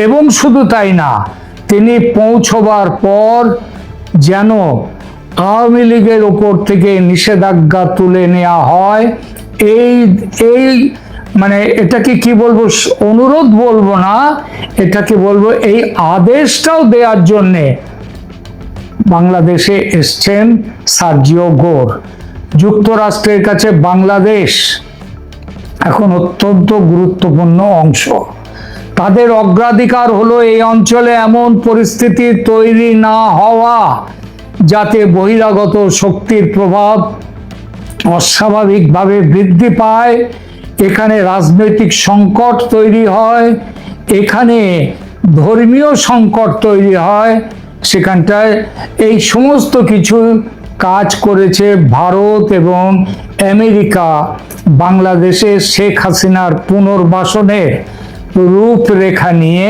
এবং শুধু তাই না, তিনি পৌঁছবার পর যেন আওয়ামী লীগের ওপর থেকে নিষেধাজ্ঞা তুলে নেওয়া হয়, এই মানে এটাকে কি বলবো, অনুরোধ বলবো না, এটাকে বলবো এই আদেশটাও দেওয়ার জন্যে বাংলাদেশে এসছেন সার্জিও গোর। যুক্তরাষ্ট্রের কাছে বাংলাদেশ এখন অত্যন্ত গুরুত্বপূর্ণ অংশ। তাদের অগ্রাধিকার হলো এই অঞ্চলে এমন পরিস্থিতি তৈরি না হওয়া যাতে বহিরাগত শক্তির প্রভাব অস্বাভাবিকভাবে বৃদ্ধি পায়, এখানে রাজনৈতিক সংকট তৈরি হয়, এখানে ধর্মীয় সংকট তৈরি হয়। সেখানটায় এই সমস্ত কিছু কাজ করেছে ভারত এবং আমেরিকা বাংলাদেশে শেখ হাসিনার পুনর্বাসনের রূপরেখা নিয়ে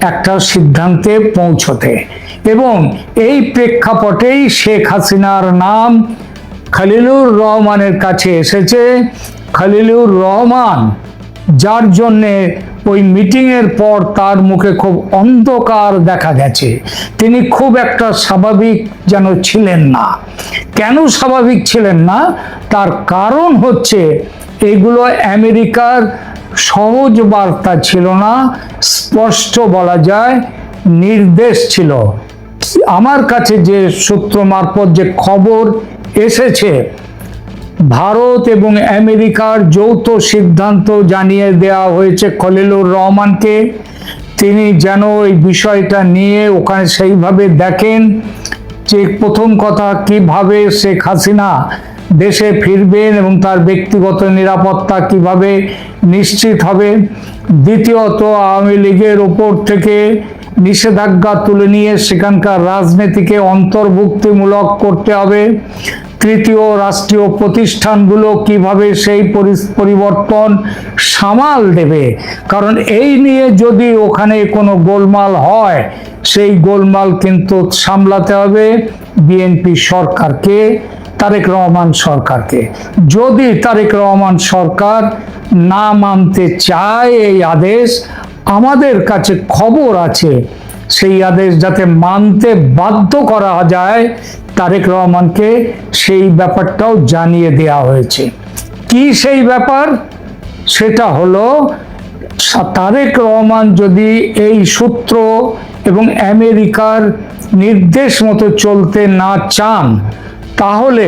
একটা সিদ্ধান্তে পৌঁছতে। এবং এই প্রেক্ষাপটেই শেখ হাসিনার নাম খলিলুর রহমানের কাছে এসেছে। খলিলুর রহমান, যার জন্যে ওই মিটিংয়ের পর তার মুখে খুব অন্ধকার দেখা গেছে, তিনি খুব একটা স্বাভাবিক যেন ছিলেন না। কেন স্বাভাবিক ছিলেন না, তার কারণ হচ্ছে এগুলো আমেরিকার সহজ বার্তা ছিল না, স্পষ্ট বলা যায় নির্দেশ ছিল। আমার কাছে যে সূত্র মারফত যে খবর এসেছে, ভারত এবং আমেরিকার যৌথ সিদ্ধান্ত জানিয়ে দেওয়া হয়েছে খলিলুর রহমানকে। তিনি যেন এই বিষয়টা নিয়ে ওখানে সেইভাবে দেখেন যে প্রথম কথা কিভাবে শেখ হাসিনা দেশে ফিরবেন এবং তার ব্যক্তিগত নিরাপত্তা কিভাবে নিশ্চিত হবে। দ্বিতীয়ত আওয়ামী লীগের ওপর থেকে নিষেধাজ্ঞা তুলে নিয়ে সেখানকার রাজনীতিকে অন্তর্ভুক্তিমূলক করতে হবে। তৃতীয়, রাষ্ট্রীয় প্রতিষ্ঠানগুলো কিভাবে সেই পরিবর্তন সামাল দেবে, কারণ এই নিয়ে যদি ওখানে কোনো গোলমাল হয় সেই গোলমাল কিন্তু সামলাতে হবে বিএনপি সরকারকে, তারেক রহমান সরকারকে। যদি তারেক রহমান সরকার না মানতে চায় এই আদেশ, আমাদের কাছে খবর আছে সেই আদেশ যাতে মানতে বাধ্য করা যায়, তারেক রহমানকে সেই ব্যাপারটাও জানিয়ে দেওয়া হয়েছে। কি সেই ব্যাপার? সেটা হলো তারেক রহমান যদি এই সূত্র এবং আমেরিকার নির্দেশ মতো চলতে না চান, তাহলে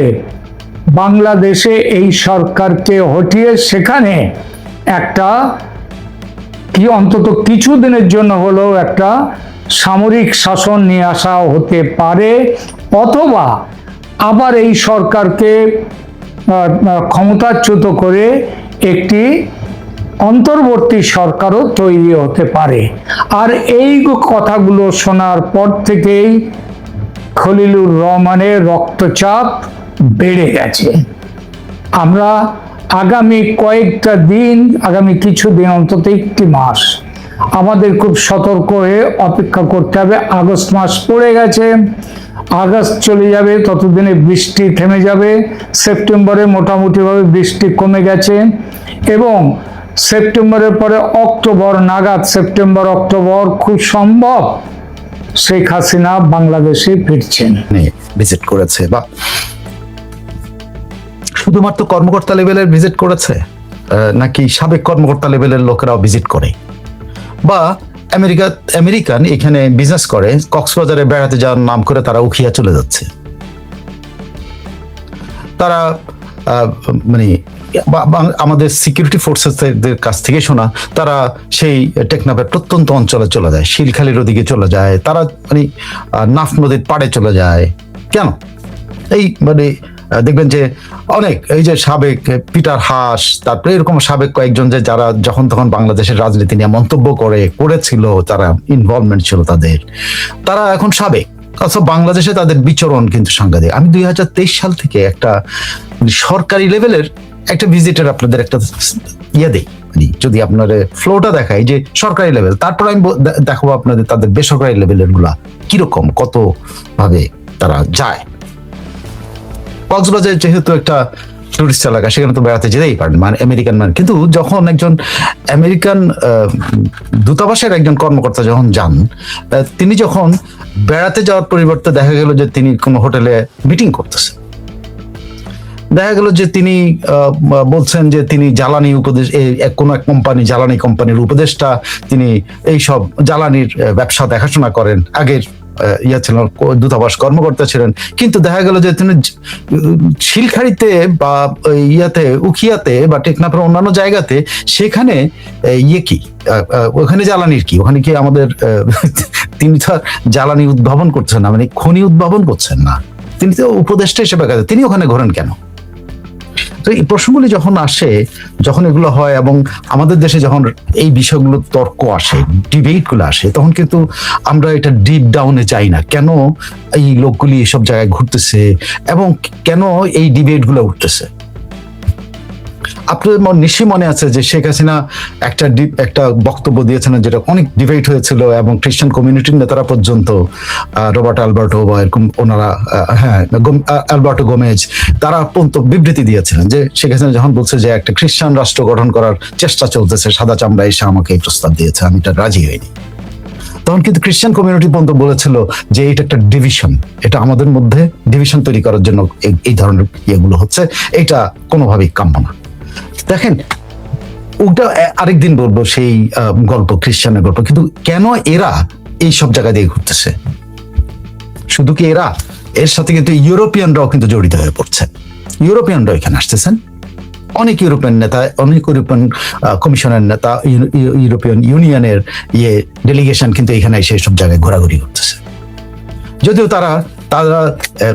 বাংলাদেশে এই সরকারকে হটিয়ে সেখানে একটা কি অন্তত কিছুদিনের জন্য হলেও একটা সামরিক শাসন নিয়ে আসা হতে পারে, অথবা আবার এই সরকারকে ক্ষমতাচ্যুত করে একটি অন্তর্বর্তী সরকারও তৈরি হতে পারে। আর এই কথাগুলো শোনার পর থেকেই খলিলুর রহমানের রক্তচাপ বেড়ে গেছে। আমরা আগামী কয়েকটা দিন, আগামী কিছুদিন, অন্তত একটি মাস আমাদের খুব সতর্ক হয়ে অপেক্ষা করতে হবে। আগস্ট মাস পড়ে গেছে, আগস্ট চলে যাবে, ততদিনে বৃষ্টি থেমে যাবে। সেপ্টেম্বরে মোটামুটিভাবে বৃষ্টি কমে গেছে এবং সেপ্টেম্বরের পরে অক্টোবর নাগাদ, সেপ্টেম্বর অক্টোবর খুব সম্ভব শেখ হাসিনা বাংলাদেশে ফিরছেন। ভিজিট করেছে বা শুধুমাত্র কর্মকর্তা লেভেলের ভিজিট করেছে, নাকি সাবেক কর্মকর্তা লেভেলের লোকেরাও ভিজিট করে, বা আমেরিকান এখানে বিজনেস করে কক্সবাজারে বেড়াতে যাওয়ার নাম করে তারা উখিয়া চলে যাচ্ছে। তারা মানে আমাদের সিকিউরিটি ফোর্সেসদের কাছ থেকে শোনা, তারা সেই টেকনাফের প্রত্যন্ত অঞ্চলে চলে যায়, শিলখালির ওদিকে চলে যায়, তারা মানে নাফ নদীর পাড়ে চলে যায়। কেন? এই মানে দেখবেন যে অনেক এই যে সাবেক পিটার হাস, তারপরে এরকম সাবেক কয়েকজন যে যারা যখন তখন বাংলাদেশের রাজনীতি নিয়ে মন্তব্য করেছিল, তারা ইনভলভমেন্ট ছিল তাদের, তারা এখন সাবেক, অথচ বাংলাদেশে তাদের বিচরণ কিন্তু সাংঘাতিক। আমি 2023 সাল থেকে একটা সরকারি লেভেলের একটা ভিজিটের আপনাদের একটা ইয়ে দেই, মানে যদি আপনার ফ্লোটা দেখাই যে সরকারি লেভেল, তারপর আমি দেখাবো আপনাদের তাদের বেসরকারি লেভেলের গুলা কিরকম, কত ভাবে তারা যায়। কক্সবাজার যেহেতু একটা টুরিস্ট এলাকা, সেখানে তো বেড়াতে যেতেই পারেন মানে আমেরিকান মান, কিন্তু যখন একজন আমেরিকান দূতাবাসের একজন কর্মকর্তা যখন যান, তিনি যখন বেড়াতে যাওয়ার পরিবর্তে দেখা গেল যে তিনি কোনো হোটেলে মিটিং করতেছেন, দেখা গেল যে তিনি বলছেন যে তিনি জ্বালানি উপদেশ, কোনো এক কোম্পানি, জ্বালানি কোম্পানির উপদেষ্টা, তিনি এই সব জ্বালানির ব্যবসা দেখাশোনা করেন, আগের ছিলেন দূতাবাস কর্মকর্তা ছিলেন, কিন্তু দেখা গেল যে তিনি শিলখাড়িতে বা উখিয়াতে বা টেকনাফের অন্যান্য জায়গাতে সেখানে কি ওখানে জ্বালানির কি, ওখানে কি আমাদের তিনি তো জ্বালানি উদ্ভাবন করছেন না, মানে খনি উদ্ভাবন করছেন না, তিনি তো উপদেষ্টা হিসেবে কাজ, তিনি ওখানে ঘোরেন কেন? তো এই প্রশ্নগুলি যখন আসে, যখন এগুলো হয় এবং আমাদের দেশে যখন এই বিষয়গুলো তর্ক আসে, ডিবেট গুলো আসে, তখন কিন্তু আমরা এটা ডিপ ডাউনে যাই না, কেন এই লোকগুলি এসব জায়গায় ঘুরতেছে এবং কেন এই ডিবেট গুলো উঠতেছে। আপনাদের নিশ্চয়ই মনে আছে যে শেখ হাসিনা একটা বক্তব্য দিয়েছেন যেটা অনেক ডিবেট হয়েছিল এবং খ্রিস্টান কমিউনিটির নেতারা পর্যন্ত, রবার্ট আলবার্টো বা এরকম ওনারা, আলবার্টো গোমেজ, তারা পর্যন্ত বিবৃতি দিয়েছিলেন যে শেখ হাসিনা যখন বলছে যে একটা খ্রিস্টান রাষ্ট্র গঠন করার চেষ্টা চলতেছে, সাদা চামড়া এসে আমাকে এই প্রস্তাব দিয়েছে, আমি এটা রাজি হইনি, তখন কিন্তু খ্রিস্টান কমিউনিটি পর্যন্ত বলেছিল যে এটা একটা ডিভিশন, এটা আমাদের মধ্যে ডিভিশন তৈরি করার জন্য এই ধরনের ইয়েগুলো হচ্ছে, এটা কোনোভাবেই কাম্য না। দেখেন, ওটা আরেকদিন বলবো সেই গল্প, খ্রিস্টানের গল্প, কিন্তু কেন এরা এই সব জায়গা দিয়ে ঘুরতেছে? শুধু কি এরা, এর সাথে কিন্তু ইউরোপিয়ানরাও কিন্তু জড়িত হয়ে পড়ছে। ইউরোপিয়ানরা এখানে আসতেছেন, অনেক ইউরোপিয়ান নেতা, অনেক ইউরোপিয়ান কমিশনের নেতা, ইউরোপিয়ান ইউনিয়নের ডেলিগেশন কিন্তু এখানে এসে সব জায়গায় ঘোরাঘুরি করতেছে। যদিও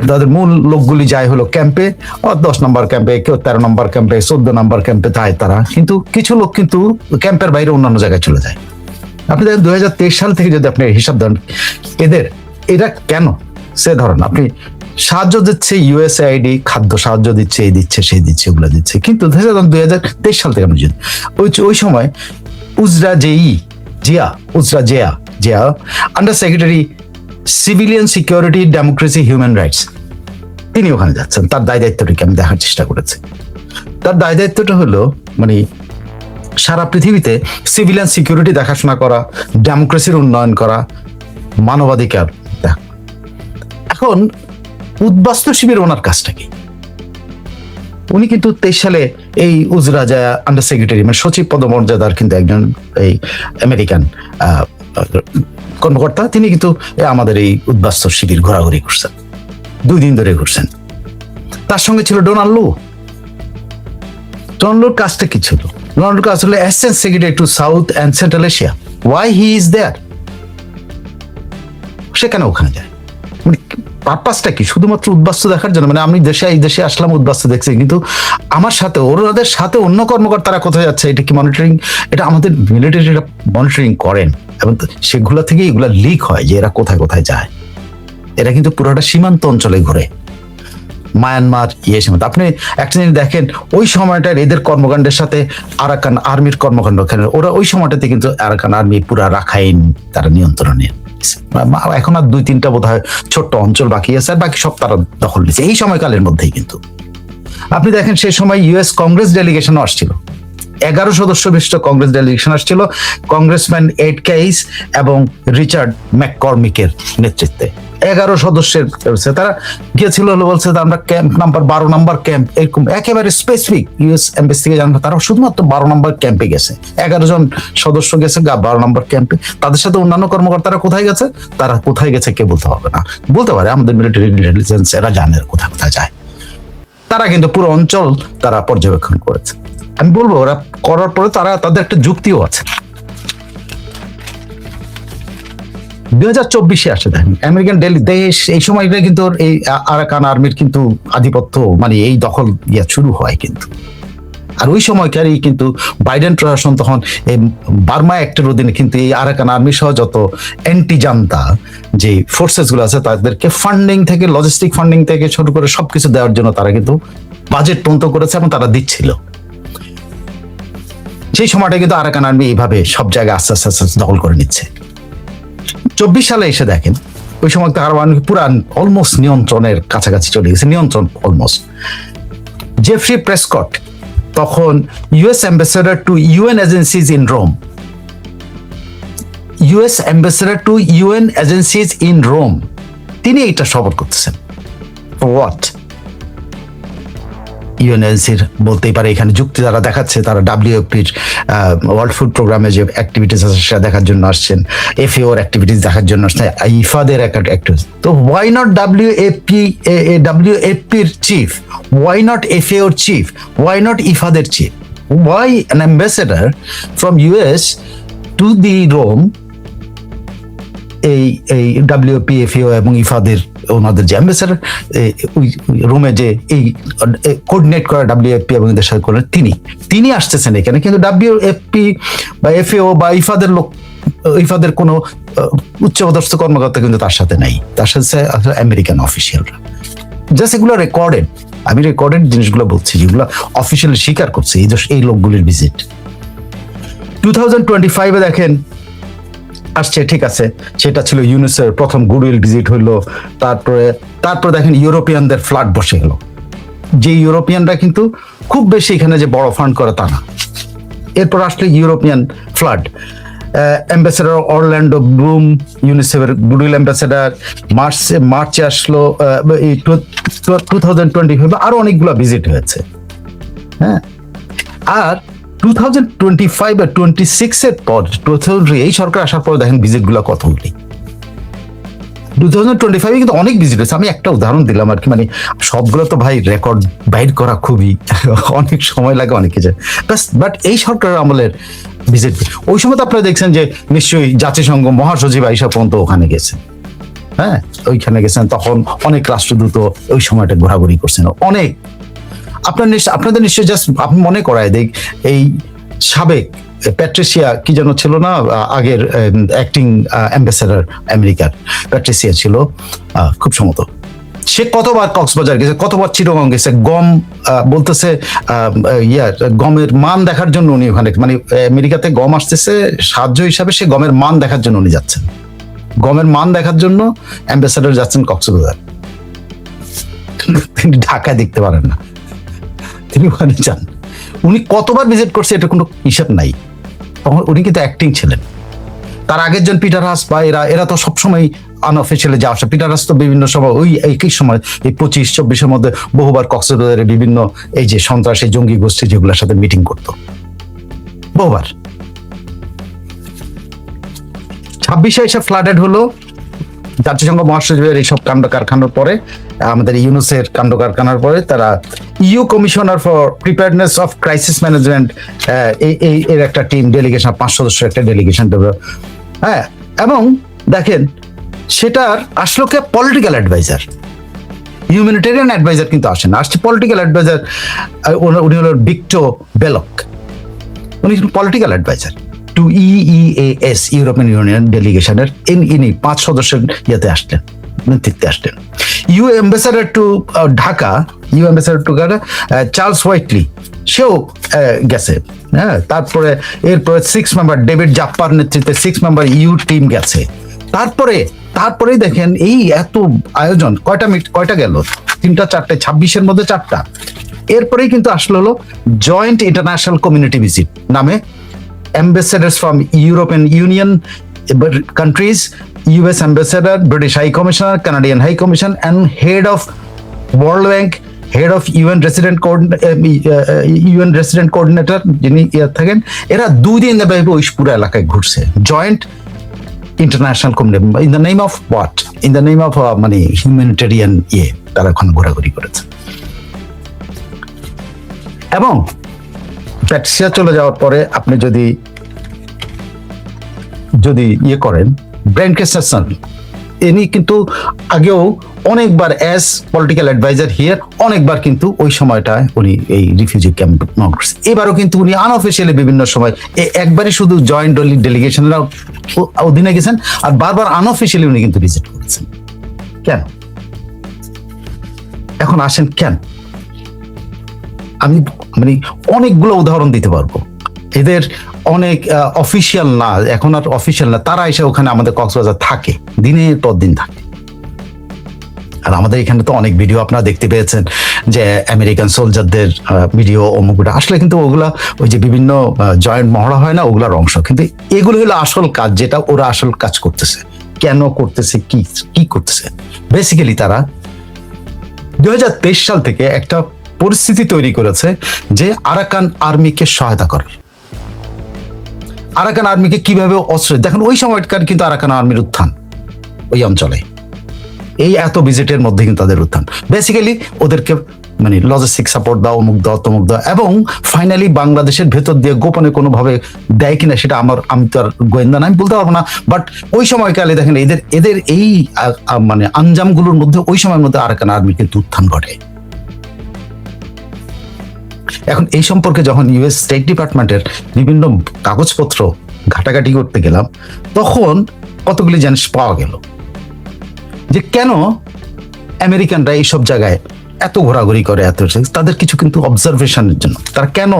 তাদের মূল লোকগুলি যায় হলো ক্যাম্পে, 10 নম্বর ক্যাম্পে, কেউ 13 নম্বর ক্যাম্পে, 14 নম্বর ক্যাম্পে যায় তারা, কিন্তু কিছু লোক কিন্তু ক্যাম্পের বাইরে অন্যান্য জায়গায় চলে যায়। আপনি দেখেন 2023 সাল থেকে যদি আপনি হিসাব দেন এরা কেন, সে ধরেন আপনি সাহায্য দিচ্ছে ইউএসএআইডি, খাদ্য সাহায্য দিচ্ছে, এই দিচ্ছে সেই দিচ্ছে, ওগুলো দিচ্ছে, কিন্তু 2023 সাল থেকে আপনি যদি ওই সময় উজরা Zia under secretary civilian security, democracy, human rights, তিনি ওখানে যাচ্ছেন। তার দায় দায়িত্বটাকে আমি দেখার চেষ্টা করেছি। তার দায় দায়িত্বটা হলো মানে সারা পৃথিবীতে সিভিলিয়ান সিকিউরিটি দেখাশোনা করা, ডেমোক্রেসির উন্নয়ন করা, মানবাধিকার। এখন উদ্বাস্তু শিবির ওনার কাজটা কি? উনি কিন্তু 23 সালে এই উজরা জায়া আন্ডার সেক্রেটারি মানে সচিব পদমর্যাদার কিন্তু একজন এই আমেরিকান কর্মকর্তা, তিনি কিন্তু আমাদের এই উদ্বাস্তু শিবির ঘোরাঘুরি করছেন, 2 দিন ধরে ঘুরছেন। তার সঙ্গে ছিল ডোনাল্ড লুর কাজটা কি ছিল? ডোনাল্ডুর কাজ হলো assistant secretary to South and Central Asia. Why he is there? সেখানে ওখানে যায় মানে পারপাসটা কি? শুধুমাত্র উদ্বাস্তু দেখার জন্য? মানে আমি এই দেশে আসলাম, উদ্বাস্তু দেখছি, কিন্তু আমার সাথে ওদের সাথে অন্য কর্মকর্তারা কোথায় যাচ্ছে এটা কি মনিটরিং? এটা আমাদের মিলিটারিরা মনিটরিং করেন এবং সেগুলো থেকে এগুলা লিক হয় যে এরা কোথায় কোথায় যায়। এরা কিন্তু পুরোটা সীমান্ত অঞ্চলে ঘুরে, মায়ানমার সীমান্ত। আপনি একটা জিনিস দেখেন, ওই সময়টার এদের কর্মকাণ্ডের সাথে আরাকান আর্মির কর্মকাণ্ড, ওরা ওই সময়টাতে কিন্তু আরাকান আর্মি পুরা রাখাইন তারা নিয়ন্ত্রণে, এখন আর 2-3টা বোধহয় ছোট্ট অঞ্চল বাকি আছে, আর বাকি সব তারা দখল নিয়েছে এই সময়কালের মধ্যেই। কিন্তু আপনি দেখেন সেই সময় ইউএস কংগ্রেস ডেলিগেশনও আসছিল, 11 সদস্য বিশিষ্ট কংগ্রেস ডেলিগেশন আসছিল, কংগ্রেসম্যান এড কেইস এবং রিচার্ড ম্যাককর্মিকের নেতৃত্বে 11 সদস্যের। তারা গিয়েছিল হলো, বলছে আমরা ক্যাম্প নাম্বার 12 নম্বর ক্যাম্প, এরকম একেবারে স্পেসিফিক ইউএস এমবেসি থেকে জানবো, তারা শুধুমাত্র 12 নম্বর ক্যাম্পে গেছে, 11 জন সদস্য গেছে 12 নম্বর ক্যাম্পে। তাদের সাথে অন্যান্য কর্মকর্তারা কোথায় গেছে, তারা কোথায় গেছে কে বলতে হবে না, বলতে পারে আমাদের মিলিটারি ইন্টেলিজেন্স, এরা জানে কোথায় কোথায় যায়। তারা কিন্তু পুরো অঞ্চল তারা পর্যবেক্ষণ করেছে। আমি বলবো ওরা করার পরে তাদের একটা যুক্তিও আছে। 2024 আসে দেখেন আমেরিকান দেশ, এই সময়টা কিন্তু এই আরাকান আর্মির কিন্তু আধিপত্য মানে এই দখল শুরু হয় কিন্তু। আর ওই সময়কারই কিন্তু বাইডেন প্রশাসন তখন এই বার্মা অ্যাক্টের অধীনে কিন্তু এই আরাকান আর্মি সহ যত অ্যান্টি জান্তা যে ফোর্সেস গুলো আছে তাদেরকে ফান্ডিং থেকে, লজিস্টিক ফান্ডিং থেকে শুরু করে সবকিছু দেওয়ার জন্য তারা কিন্তু বাজেট পর্যন্ত করেছে এবং তারা দিচ্ছিল। সেই সময়টা কিন্তু আরাকান আর্মি এইভাবে সব জায়গায় আস্তে আস্তে আস্তে দখল করে নিচ্ছে। 24 সালে এসে দেখেন ওই সময় পুরা অলমোস্ট নিয়ন্ত্রণের কাছাকাছি চলে গেছে, নিয়ন্ত্রণ অলমোস্ট। জেফ্রি প্রেসকট তখন US ambassador to UN agencies in Rome, US ambassador to UN agencies in Rome, তিনি এইটা সফর করতেছেন। হোয়াট? ইউএনএসির বলতেই পারে এখানে যুক্তি যারা দেখাচ্ছে, তারা ডাব্লিউএফপির ওয়ার্ল্ড ফুড প্রোগ্রামে যে অ্যাক্টিভিটিস আছে সেটা দেখার জন্য আসছেন, এফএওর অ্যাক্টিভিটিস দেখার জন্য আসছেন, ইফাদের অ্যাক্টিভিটিস। তো ওয়াই নট ডাব্লিউএফপির চিফ, ওয়াই নট এফএওর চিফ, ওয়াই নট ইফাদের চিফ, why an ambassador from US to the Rome? এই ডাব্লিউপি, এফএও এবং ইফাদের ওনাদের যে অ্যাম্বাসেডর রোমে যে এই কোঅর্ডিনেট করা ডাব্লিউএফপি এবং এদের সাথে করেন, তিনি আসতেছেন এখানে, কিন্তু ডাব্লিউএফপি বা এফএও বা ইফাদের কোনো উচ্চপদস্থ কর্মকর্তা কিন্তু তার সাথে নাই, তার সাথে আমেরিকান অফিসিয়ালরা। জাস্ট এগুলো রেকর্ডেড, আমি রেকর্ডেড জিনিসগুলো বলছি যেগুলো অফিসিয়ালি স্বীকার করছে এই লোকগুলির ভিজিট। 2025-এ দেখেন আসছে, ঠিক আছে, সেটা ছিল ইউনিসের প্রথম গুডউইল ভিজিট হইলো। তারপরে দেখেন ইউরোপিয়ানদের ফ্লাড বসে গেল, যে ইউরোপিয়ানরা কিন্তু খুব বেশি এখানে যে বড় ফান্ড করে তা না। এরপর আসলে European flood, ambassador Orlando Bloom ইউনিসেফের গুডউইল অ্যাম্বাসেডর, মার্চে আসলো 2025, আরো অনেকগুলো ভিজিট হয়েছে। হ্যাঁ, আর 2025 আর 26-এর পর এই সরকার আসার পর দেখেন ভিজিট গুলো কতগুলি। 2025 কিন্তু অনেক ভিজিট হয়েছে। আমি একটা উদাহরণ দিলাম আর কি, মানে সবগুলো তো ভাই রেকর্ড বাইর করা খুবই অনেক সময় লাগে, অনেক কিছু। বাট এই সরকারের আমলের ভিজিট, ওই সময় তো আপনারা দেখছেন যে নিশ্চয়ই জাতিসংঘ মহাসচিব আইসা পর্যন্ত ওখানে গেছেন, হ্যাঁ ওইখানে গেছেন, তখন অনেক রাষ্ট্রদূত ওই সময়টা ঘোরাঘুরি করছেন অনেক। আপনাদের নিশ্চয়ই জাস্ট আপনি মনে করায় দেখ, এই সাবেক প্যাট্রিসিয়া কি যেন ছিল না, আগের অ্যাক্টিং অ্যাম্বাসেডার আমেরিকার প্যাট্রিসিয়া ছিল খুব সম্ভবত, সে কতবার কক্সবাজার গেছে, কতবার চিটাগং গেছে, গম বলতেছে গমের মান দেখার জন্য উনি ওখানে, মানে আমেরিকাতে গম আসতেছে সাহায্য হিসাবে, সে গমের মান দেখার জন্য উনি যাচ্ছেন, গমের মান দেখার জন্য অ্যাম্বাসেডার যাচ্ছেন কক্সবাজার। তিনি ঢাকায় দেখতে পারেন না, তিনি ওখানে যান। উনি কতবার ভিজিট করছে এটা কোনো হিসাব নাই, তখন উনি কিন্তু অ্যাক্টিং ছিলেন। তার আগের জন পিটার হাস বা এরা তো সবসময় আনঅফিসিয়ালি যাওয়া আসা। পিটার হাস তো বিভিন্ন সময় ওই একই সময় এই 25-24-এর মধ্যে বহুবার কক্সবাজারে বিভিন্ন এই যে সন্ত্রাসী জঙ্গি গোষ্ঠী যেগুলোর সাথে মিটিং করতো বহুবার। 26-এ এসে ফ্লাডেড হলো, জাতিসংঘ মহাসচিবের এইসব কাণ্ড কারখানার পরে, আমাদের ইউনুসের কাণ্ড কারখানার পরে তারা EU commissioner for preparedness of crisis management এর একটা টিম ডেলিগেশন, 5 সদস্যের একটা ডেলিগেশন দেবে, হ্যাঁ। এবং দেখেন সেটার আসলো কে পলিটিক্যাল অ্যাডভাইজার, হিউম্যানিটেরিয়ান অ্যাডভাইজার কিন্তু আসেন না, আসছে পলিটিক্যাল অ্যাডভাইজার। উনি হলো ভিক্টো বেলক, উনি political adviser to EEAS European Union ডেলিগেশনের। ইনি 5 সদস্যের ইয়েতে আসলেন, নেতৃত্বে আসলেন। EU ambassador to Dhaka Charles Whiteley, সেও গেছে, হ্যাঁ। তারপরে এরপরে 6 মেম্বার ডেভিড জাপ্পার নেতৃত্বে 6 মেম্বার ইউ টিম গেছে। তারপরেই দেখেন এই এত আয়োজন, কয়টা গেল, 3টা 4টে, 26-এর মধ্যে 4টা। এরপরেই কিন্তু আসলো হলো জয়েন্ট ইন্টারন্যাশনাল কমিউনিটি ভিজিট নামে, ambassadors from European Union countries, US ambassador, British High Commissioner, Canadian High Commission, and head of World Bank, head of UN resident coordinator যিনি থাকেন, এরা 2 দিন ব্যাপী ওই পুরো এলাকায় ঘুরছে। Joint international community, in the name of what, in the name of মানে হিউম্যানিটেরিয়ান তারা ওখানে ঘোরাঘুরি করেছে। এবং প্যাট্রিসিয়া চলে যাওয়ার পরে আপনি যদি করেন, ব্রায়ান ক্রিস্টেনসন, ইনি কিন্তু আগেও অনেকবার অ্যাজ পলিটিক্যাল অ্যাডভাইজার হিয়ার অনেকবার কিন্তু ওই সময়টায় উনি এই রিফিউজি ক্যাম্প করছেন। এবারও কিন্তু উনি আনঅফিসিয়ালি বিভিন্ন সময়, একবারই শুধু জয়েন্ট ডেলিগেশনের অধীনে গেছেন, আর বারবার আনঅফিসিয়ালি উনি কিন্তু ভিজিট করেছেন। কেন? এখন আসেন কেন, আমি মানে অনেকগুলো উদাহরণ দিতে পারবো। এদের অনেক অফিসিয়াল না, এখন আর অফিসিয়াল না, তারা এসে ওখানে আমাদের কক্সবাজার থাকে, দিনের পর দিন থাকে। আর আমাদের এখানে তো অনেক ভিডিও আপনারা দেখতে পেয়েছেন যে আমেরিকান সোলজারদের ভিডিও অমুকটা, আসলে কিন্তু ওগুলা ওই যে বিভিন্ন জয়েন্ট মহড়া হয় না, ওগুলার অংশ। কিন্তু এগুলো হলো আসল কাজ, যেটা ওরা আসল কাজ করতেছে। কেন করতেছে, কি করতেছে, বেসিক্যালি তারা 2023 সাল থেকে একটা পরিস্থিতি তৈরি করেছে যে আরাকান আর্মিকে সহায়তা করে। আরাকান আর্মিকে কিভাবে অস্ত্র দেখেন, ওই সময়কার কিন্তু আরাকান আর্মির উত্থান ওই অঞ্চলে, এই এত ভিজিটের মধ্যে কিন্তু তাদের উত্থান। বেসিক্যালি ওদেরকে মানে লজিস্টিক সাপোর্ট দাও, অমুক দাও, তমুক দাও, এবং ফাইনালি বাংলাদেশের ভেতর দিয়ে গোপনে কোনোভাবে দেয় কিনা সেটা আমি তো আর গোয়েন্দা না, আমি বলতে পারবো না। বাট ওই সময়কালে দেখেন এদের এই মানে আঞ্জামগুলোর মধ্যে ওই সময়ের মধ্যে আরাকান আর্মির কিন্তু উত্থান ঘটে। এখন এই সম্পর্কে যখন ইউএস স্টেট ডিপার্টমেন্টের বিভিন্ন কাগজপত্র ঘাটাঘাটি করতে গেলাম, তখন কতগুলি জিনিস পাওয়া গেল যে কেন আমেরিকানরা এইসব জায়গায় এত ঘোরাঘুরি করে, তাদের কিছু কিন্তু অবজারভেশনের জন্য তারা কেন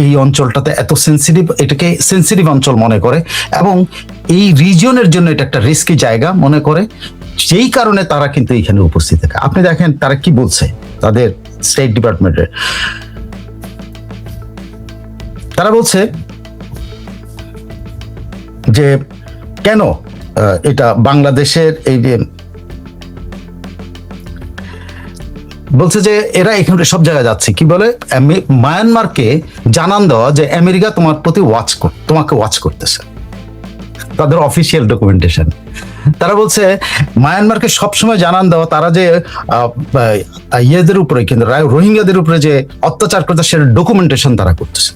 এই অঞ্চলটাতে এত সেন্সিটিভ, এটাকে সেন্সিটিভ অঞ্চল মনে করে, এবং এই রিজিয়নের জন্য এটা একটা রিস্কি জায়গা মনে করে, যেই কারণে তারা কিন্তু এখানে উপস্থিত থাকে। আপনি দেখেন তারা কি বলছে, তাদের স্টেট ডিপার্টমেন্টের তারা বলছে যে কেন এটা বাংলাদেশের এই যে বলছে যে এরা এখানে সব জায়গায় যাচ্ছে, কি বলে মায়ানমারকে জানান দেওয়া যে আমেরিকা তোমার প্রতি তোমাকে ওয়াচ করতেছে, তাদের অফিসিয়াল ডকুমেন্টেশন। তারা বলছে মায়ানমারকে সবসময় জানান দেওয়া তারা যে ইয়েদের উপরে কিন্তু রোহিঙ্গাদের উপরে যে অত্যাচার করতে সেটা ডকুমেন্টেশন তারা করতেছে।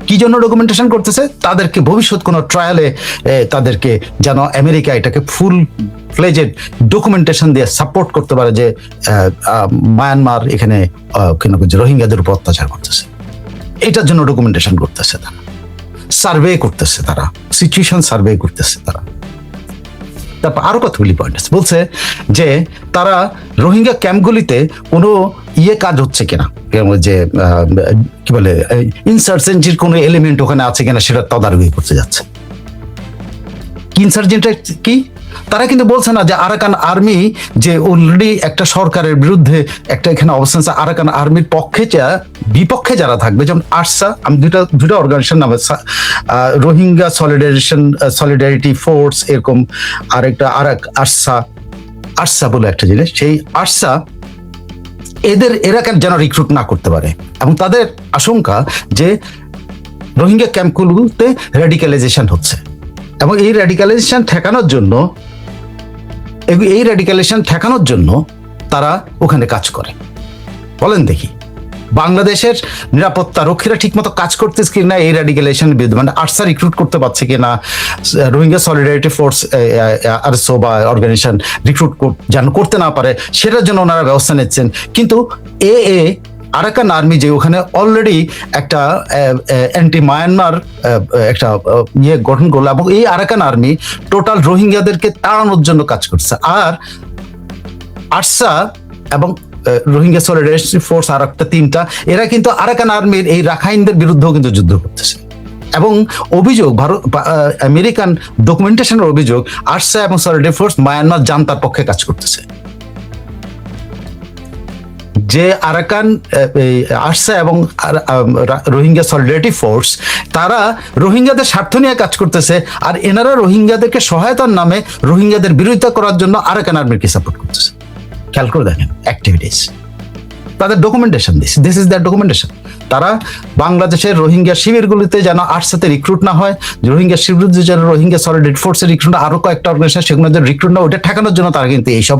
কি জন্য ডকুমেন্টেশন করতেছে? তাদেরকে ভবিষ্যৎ কোনো ট্রায়ালে তাদেরকে যেন আমেরিকা এটাকে ফুল ফ্লেজেড ডকুমেন্টেশন দিয়ে সাপোর্ট করতে পারে যে মায়ানমার এখানে রোহিঙ্গাদের উপর অত্যাচার করতেছে। এটার জন্য ডকুমেন্টেশন করতেছে তারা, সার্ভে করতেছে তারা, সিচুয়েশন সার্ভে করতেছে তারা। তারপর আরো কতগুলি পয়েন্ট আছে, বলছে যে তারা রোহিঙ্গা ক্যাম্পগুলিতে কোনো কাজ হচ্ছে কিনা, যে কি বলে ইনসার্জেন্সির কোনো এলিমেন্ট ওখানে আছে কিনা সেটা তদারকি করতে যাচ্ছে। ইনসার্জেন্টটা কি? তারা কিন্তু বলছে না যে আরাকান আর্মি যে অলরেডি একটা সরকারের বিরুদ্ধে একটা এখানে অবস্থান আছে, আরাকান আর্মির পক্ষে বিপক্ষে যারা থাকবে, যেমন আরসা, আমি দুটা অর্গানাইজেশন নামে রোহিঙ্গা সলিডারিটি ফোর্স এরকম, আরেকটা আরসা বলে একটা জিনিস, সেই আরসা এরা যেন রিক্রুট না করতে পারে, এবং তাদের আশঙ্কা যে রোহিঙ্গা ক্যাম্পগুলোতে রেডিক্যালাইজেশন হচ্ছে, এবং এই রেডিক্যালাইজেশন ঠেকানোর জন্য তারা ওখানে কাজ করে। বলেন দেখি, বাংলাদেশের নিরাপত্তা রক্ষীরা ঠিকমতো কাজ করতেছে কিনা এই রেডিক্যালাইজেশন বিরুদ্ধে, মানে আরসা রিক্রুট করতে পারছে কিনা, রোহিঙ্গা সলিডারিটি ফোর্স আরসো বা অর্গানাইজেশন রিক্রুট যেন করতে না পারে সেটার জন্য ওনারা ব্যবস্থা নিচ্ছেন। কিন্তু আরাকান আর্মি যে ওখানে অলরেডি একটা অ্যান্টি মায়ানমার একটা গঠন করলো, এবং এই আরাকান আর্মি টোটাল রোহিঙ্গাদেরকে তাড়ানোর জন্য কাজ করছে। আর আরসা এবং রোহিঙ্গা সলিডারিটি ফোর্স আর একটা তিনটা, এরা কিন্তু আরাকান আর্মির এই রাখাইনদের বিরুদ্ধেও কিন্তু যুদ্ধ করতেছে। এবং অভিযোগ আমেরিকান ডকুমেন্টেশনের অভিযোগ, আরসা এবং সলিডারিটি ফোর্স মায়ানমার জান্তার পক্ষে কাজ করতেছে। যে আরাকান আরসা এবং রোহিঙ্গা সলিডারিটি ফোর্স তারা রোহিঙ্গাদের স্বার্থ নিয়ে কাজ করতেছে, আর এনারা রোহিঙ্গাদেরকে সহায়তার নামে রোহিঙ্গাদের বিরোধিতা করার জন্য আরাকান আর্মিকে সাপোর্ট করতেছে। খেয়াল করে দেখেন অ্যাক্টিভিটিস, তাদের documentation this is that documentation. তারা বাংলাদেশের রোহিঙ্গা শিবিরগুলিতে যেন আরসাতে রিক্রুট না হয়, রোহিঙ্গা শিবির যেন রোহিঙ্গা সলিডারিটি ফোর্সের রিক্রুট, আরো কয়েকটা অর্গানাইজেশন সেগুলো রিক্রুট না, ওটা ঠেকানোর জন্য তারা কিন্তু এইসব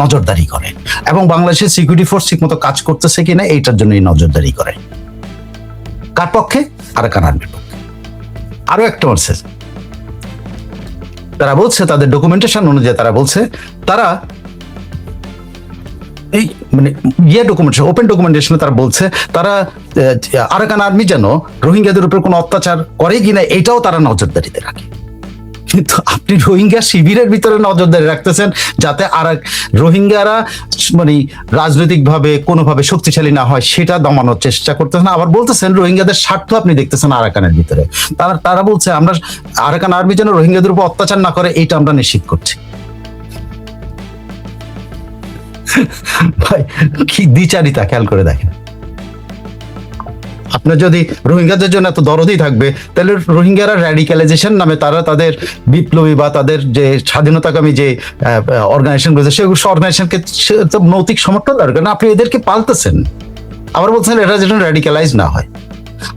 নজরদারি করে, এবং বাংলাদেশের সিকিউরিটি ফোর্স ঠিকমতো কাজ করতেছে কিনা এইটার জন্য এই নজরদারি করে। কার পক্ষে? আরাকান আর্মির পক্ষে। আরো একটা মেসেজ তারা বলছে, তাদের ডকুমেন্টেশন অনুযায়ী তারা বলছে তারা এই মানে ডকুমেন্টেশন, ওপেন ডকুমেন্টেশনে তারা বলছে তারা আরাকান আর্মি যেন রোহিঙ্গাদের উপর কোনো অত্যাচার করে কিনা এটাও তারা নজরদারিতে রাখে। কিন্তু আপনি রোহিঙ্গা শিবিরের ভিতরে নজরদারি রাখতেছেন যাতে রোহিঙ্গারা মানে রাজনৈতিকভাবে কোনোভাবে শক্তিশালী না হয় সেটা দমানোর চেষ্টা করতেছেন। আবার বলতেছেন রোহিঙ্গাদের স্বার্থ আপনি দেখতেছেন আরাকানের ভিতরে। তারা বলছে আমরা আরাকান আর্মি যেন রোহিঙ্গাদের উপর অত্যাচার না করে এইটা আমরা নিশ্চিত করছি। ভাই কি দ্বিচারিতা, খেয়াল করে দেখেন। আপনার যদি রোহিঙ্গাদের জন্য এত দরদি থাকবে তাহলে রোহিঙ্গারা র্যাডিক্যালাইজেশন নামে তারা তাদের বিপ্লবী বা তাদের যে স্বাধীনতাকামী যে অর্গানাইজেশন রয়েছে সেগুলো অর্গানাইজেশনকে নৈতিক সমর্থন দরকার না। আপনি এদেরকে পালতেছেন, আবার বলছেন এরা যেন র্যাডিক্যালাইজ না হয়।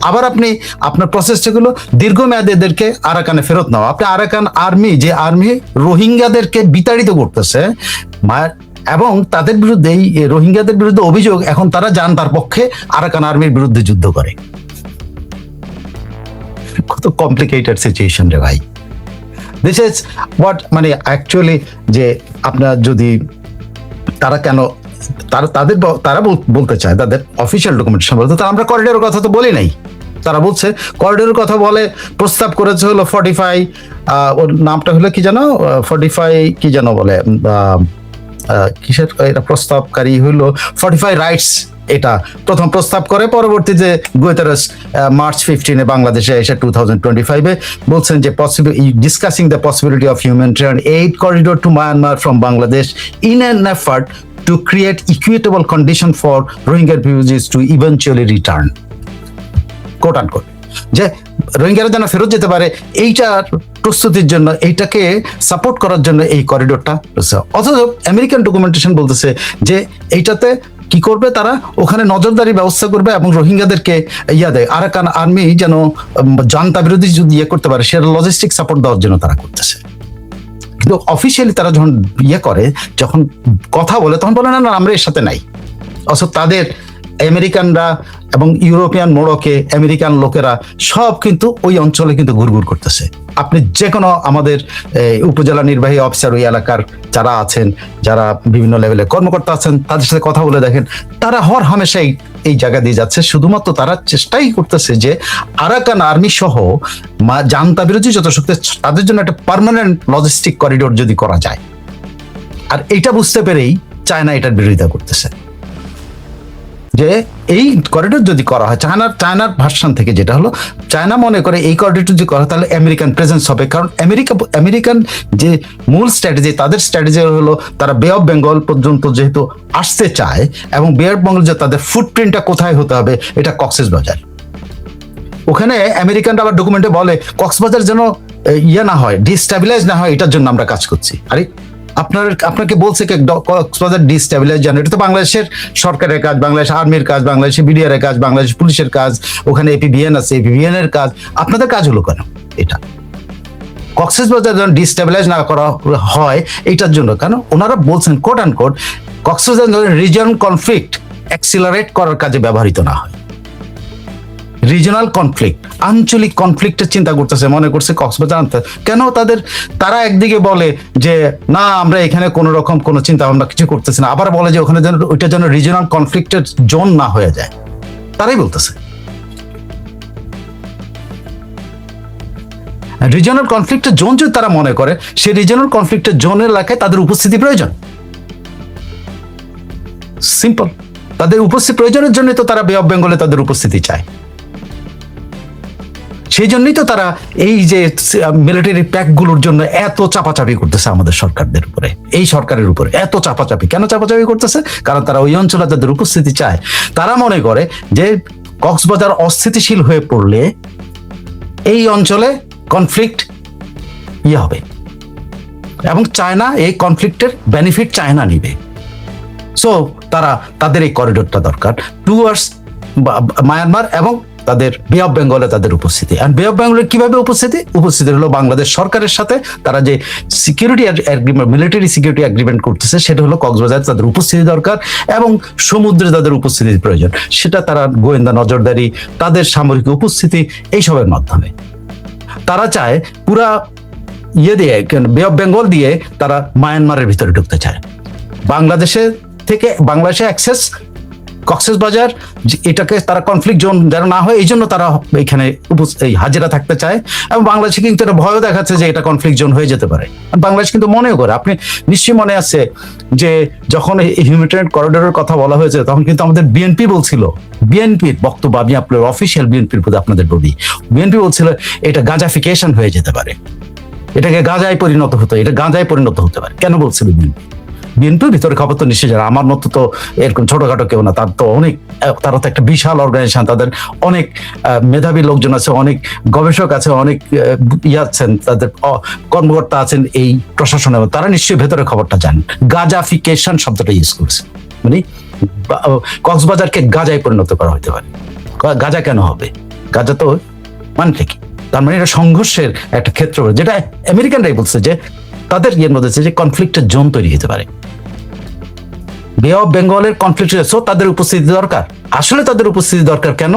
আবার আপনি আপনার প্রসেসটাগুলো দীর্ঘমেয়াদে এদেরকে আরাকানে ফেরত নেওয়া। আপনি আরাকান আর্মি যে আর্মি রোহিঙ্গাদেরকে বিতাড়িত করতেছে এবং তাদের বিরুদ্ধে এই রোহিঙ্গাদের বিরুদ্ধে অভিযোগ, এখন তারা যান তার পক্ষে আরাকান আর্মির বিরুদ্ধে যুদ্ধ করে। কত কমপ্লিকেটেড সিচুয়েশন রে ভাই। দিস ইজ হোয়াট মানে অ্যাকচুয়ালি যে আপনার যদি তারা কেন তারা বলতে চায় তাদের অফিসিয়াল ডকুমেন্টেশন বলতে, তা আমরা করিডোরের কথা তো বলি নাই। তারা বলছে করিডোরের কথা বলে প্রস্তাব করেছে হলো 45, ওর নামটা হলো কি জানো, 45 কি যেন বলে, কিসের এটা প্রস্তাবকারী হইল 45 রাইটস, এটা প্রথম প্রস্তাব করে। পরবর্তীতে গুতেরেস মার্চ 15 বাংলাদেশে এসে 2025 বলছেন যে discussing the possibility of humanitarian aid corridor to Myanmar from Bangladesh in an effort to create equitable condition for Rohingya refugees to eventually return, quote unquote, যে রোহিঙ্গারা যেন ফেরত যেতে পারে এইটার প্রস্তুতির জন্য, এইটাকে সাপোর্ট করার জন্য এই করিডোরটা। অথচ আমেরিকান ডকুমেন্টেশন বলতেছে যে এইটাতে কি করবে, তারা ওখানে নজরদারি ব্যবস্থা করবে এবং রোহিঙ্গাদেরকে দেয় আরাকান আর্মি যেন জান্তা বিরোধী যদি করতে পারে সেটা লজিস্টিক সাপোর্ট দেওয়ার জন্য তারা করতেছে। কিন্তু অফিসিয়ালি তারা যখন করে, যখন কথা বলে, তখন বলে না না আমরা এর সাথে নাই। অথচ তাদের আমেরিকানরা এবং ইউরোপিয়ান মোড়কে আমেরিকান লোকেরা সব কিন্তু ওই অঞ্চলে কিন্তু ঘুরঘুর করতেছে। আপনি যে কোনো আমাদের উপজেলা নির্বাহী অফিসার ওই এলাকার যারা আছেন, যারা বিভিন্ন লেভেলের কর্মকর্তা আছেন, তাদের সাথে কথা বলে দেখেন, তারা হর হামেশাই এই জায়গা দিয়ে যাচ্ছে। শুধুমাত্র তারা চেষ্টাই করতেছে যে আরাকান আর্মি সহ জান্তা বিরোধী যত শক্তি, তাদের জন্য একটা পার্মানেন্ট লজিস্টিক করিডোর যদি করা যায়। আর এইটা বুঝতে পেরেই চায়না এটার বিরোধিতা করতেছে, যে এই করিডোর যদি করা হয়, চায়নার ভার্সন থেকে যেটা হলো, চায়না মনে করে এই করিডোর যদি করা হয় তাহলে আমেরিকান প্রেজেন্স হবে। কারণ আমেরিকান যে মূল স্ট্র্যাটেজি, তাদের স্ট্র্যাটেজি হলো তারা বে অফ বেঙ্গল পর্যন্ত যেহেতু আসতে চায়, এবং বে অফ বেঙ্গল যে তাদের ফুটপ্রিন্টটা কোথায় হতে হবে, এটা কক্সবাজার। ওখানে আমেরিকানরা আবার ডকুমেন্টে বলে কক্সবাজার যেন না হয়, ডিস্টেবিলাইজ না হয়, এটার জন্য আমরা কাজ করছি। আরে আপনাকে বলছে কি কক্সবাজার ডিস্টেবিলাইজ জানো? এটা তো বাংলাদেশের সরকারের কাজ, বাংলাদেশ আর্মির কাজ, বাংলাদেশের বিডিআর এর কাজ, বাংলাদেশ পুলিশের কাজ, ওখানে এপিবিএন আছে, এপিবিএন এর কাজ। আপনাদের কাজ হলো কেন এটা? কক্সবাজার যখন ডিস্টেবিলাইজ না করা হয় এইটার জন্য, কেন ওনারা বলছেন quote and quote Cox's Bazar regional conflict accelerate করার কাজে ব্যবহৃত না হয়। রিজনাল কনফ্লিক্ট, আঞ্চলিক কনফ্লিক্টের চিন্তা করতেছে, মনে করছে কক্সবাজার আনতে। কেন তারা একদিকে বলে যে না আমরা এখানে কোনো রকম কোনো চিন্তা ভাবনা কিছু করতেছি না, আবার বলে যে ওখানে যেন ওইটা যেন রিজনাল কনফ্লিক্টের জোন না হয়ে যায়। তারাই বলতেছে রিজনাল কনফ্লিক্টের জোন যদি তারা মনে করে, সেই রিজনাল কনফ্লিক্টের জোনের এলাকায় তাদের উপস্থিতি প্রয়োজন। সিম্পল, তাদের উপস্থিতি প্রয়োজনের জন্যই তো তারা বে অফ বেঙ্গলে তাদের উপস্থিতি চায়। সেই জন্যই তো তারা এই যে মিলিটারি প্যাকগুলোর জন্য এত চাপাচাপি করতেছে আমাদের সরকারদের উপরে, এই সরকারের উপরে এত চাপাচাপি। কেন চাপাচাপি করতেছে? কারণ তারা ওই অঞ্চলে তাদের উপস্থিতি চায়। তারা মনে করে যে কক্সবাজার অস্থিতিশীল হয়ে পড়লে এই অঞ্চলে কনফ্লিক্ট হবে, এবং চায়না এই কনফ্লিক্টের বেনিফিট চায়না নিবে। সো তাদের এই করিডোরটা দরকার টুয়ার্ডস মায়ানমার এবং তাদের বে অফ বেঙ্গলে তাদের উপস্থিতি। আর বে অফ বেঙ্গলের কিভাবে উপস্থিতি হলো বাংলাদেশ সরকারের সাথে তারা যে security agreement, military security agreement করতেছে, সেটা হলো কক্সবাজার তাদের উপস্থিতি দরকার এবং সমুদ্রে তাদের উপস্থিতির প্রয়োজন। সেটা তারা গোয়েন্দা নজরদারি, তাদের সামরিক উপস্থিতি, এইসবের মাধ্যমে তারা চায় পুরা দিয়ে বে অফ বেঙ্গল দিয়ে তারা মায়ানমারের ভিতরে ঢুকতে চায়। বাংলাদেশে অ্যাক্সেস কক্সবাজার, এটাকে তারা কনফ্লিক্ট জোন যেন না হয়, এই জন্য তারা এখানে হাজিরা থাকতে চায়। এবং বাংলাদেশে কিন্তু এটা ভয়ও দেখাচ্ছে যে এটা কনফ্লিক্ট জোন হয়ে যেতে পারে। বাংলাদেশ কিন্তু মনেও করে, আপনি নিশ্চয়ই মনে আছে যে যখন এই হিউম্যানিটেরিয়ান করিডোরের কথা বলা হয়েছে, তখন কিন্তু আমাদের বিএনপি বলছিল, বিএনপির বক্তব্য, আমি আপনার অফিসিয়াল বিএনপির প্রতি আপনাদের বলি, বিএনপি বলছিল এটা গাঁজাফিকেশন হয়ে যেতে পারে, এটাকে গাঁজায় পরিণত হতে পারে। কেন বলছিল বিএনপির ভিতরে খবর তো নিশ্চয় জানা, আমার মতো তো এরকম ছোটখাটো কেউ না, তারা তো একটা বিশাল অর্গানাইজেশন, তাদের অনেক মেধাবী লোকজন আছে, অনেক গবেষক আছে, অনেক আছেন, তাদের কর্মকর্তা আছেন এই প্রশাসনে, তারা নিশ্চয়ই ভেতরে খবরটা জানেন। গাজাফিকেশন শব্দটা ইউজ করছে, মানে কক্সবাজারকে গাজায় পরিণত করা হতে পারে। গাজা কেন হবে? গাজা তো মানে কি? তার মানে এটা সংঘর্ষের একটা ক্ষেত্র, যেটা আমেরিকানরাই বলছে যে তাদের ইয়ের মধ্যে যে কনফ্লিক্টের জোন তৈরি হতে পারে। বে অফ বেঙ্গলের কনফ্লিক্ট, তাদের উপস্থিতি দরকার। আসলে তাদের উপস্থিতি দরকার কেন?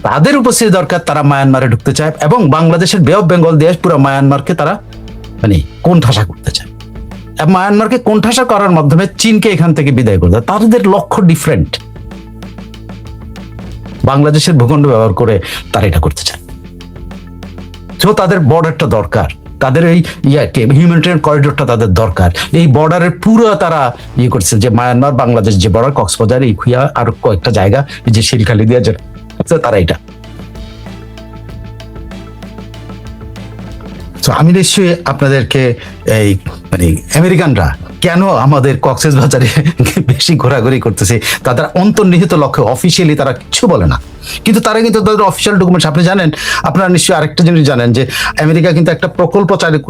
তাদের উপস্থিতি দরকার, তারা মায়ানমারে ঢুকতে চায় এবং বাংলাদেশের বে অফ বেঙ্গল দিয়ে পুরো মায়ানমারকে তারা মানে কোণঠাসা করতে চায়। মায়ানমারকে কোণঠাসা করার মাধ্যমে চীনকে এখান থেকে বিদায় করতে চায়। তাদের লক্ষ্য ডিফারেন্ট। বাংলাদেশের ভূখণ্ড ব্যবহার করে তারা এটা করতে চায়। তো তাদের বর্ডারটা দরকার, তাদের এই হিউম্যানিটেরিয়ান করিডোরটা তাদের দরকার। এই বর্ডারের পুরো তারা করছে যে মায়ানমার বাংলাদেশ যে বর্ডার, কক্সবাজার, এই খুইয়া আর কয়েকটা জায়গা, যে শিলখালি দিয়ে তারা এটা। আমি নিশ্চয়ই আপনাদেরকে এই মানে আমেরিকানরা কেন আমাদের কক্সবাজারে বেশি ঘোরাঘুরি করতেছে, তাদের অন্তর্নিহিত লক্ষ্য অফিসিয়ালি তারা কিছু বলে না, কিন্তু তারা কিন্তু তাদের অফিসিয়াল ডকুমেন্টস, আপনি জানেন, আপনারা নিশ্চয়ই আরেকটা জিনিস জানেন যে আমেরিকা কিন্তু একটা প্রকল্প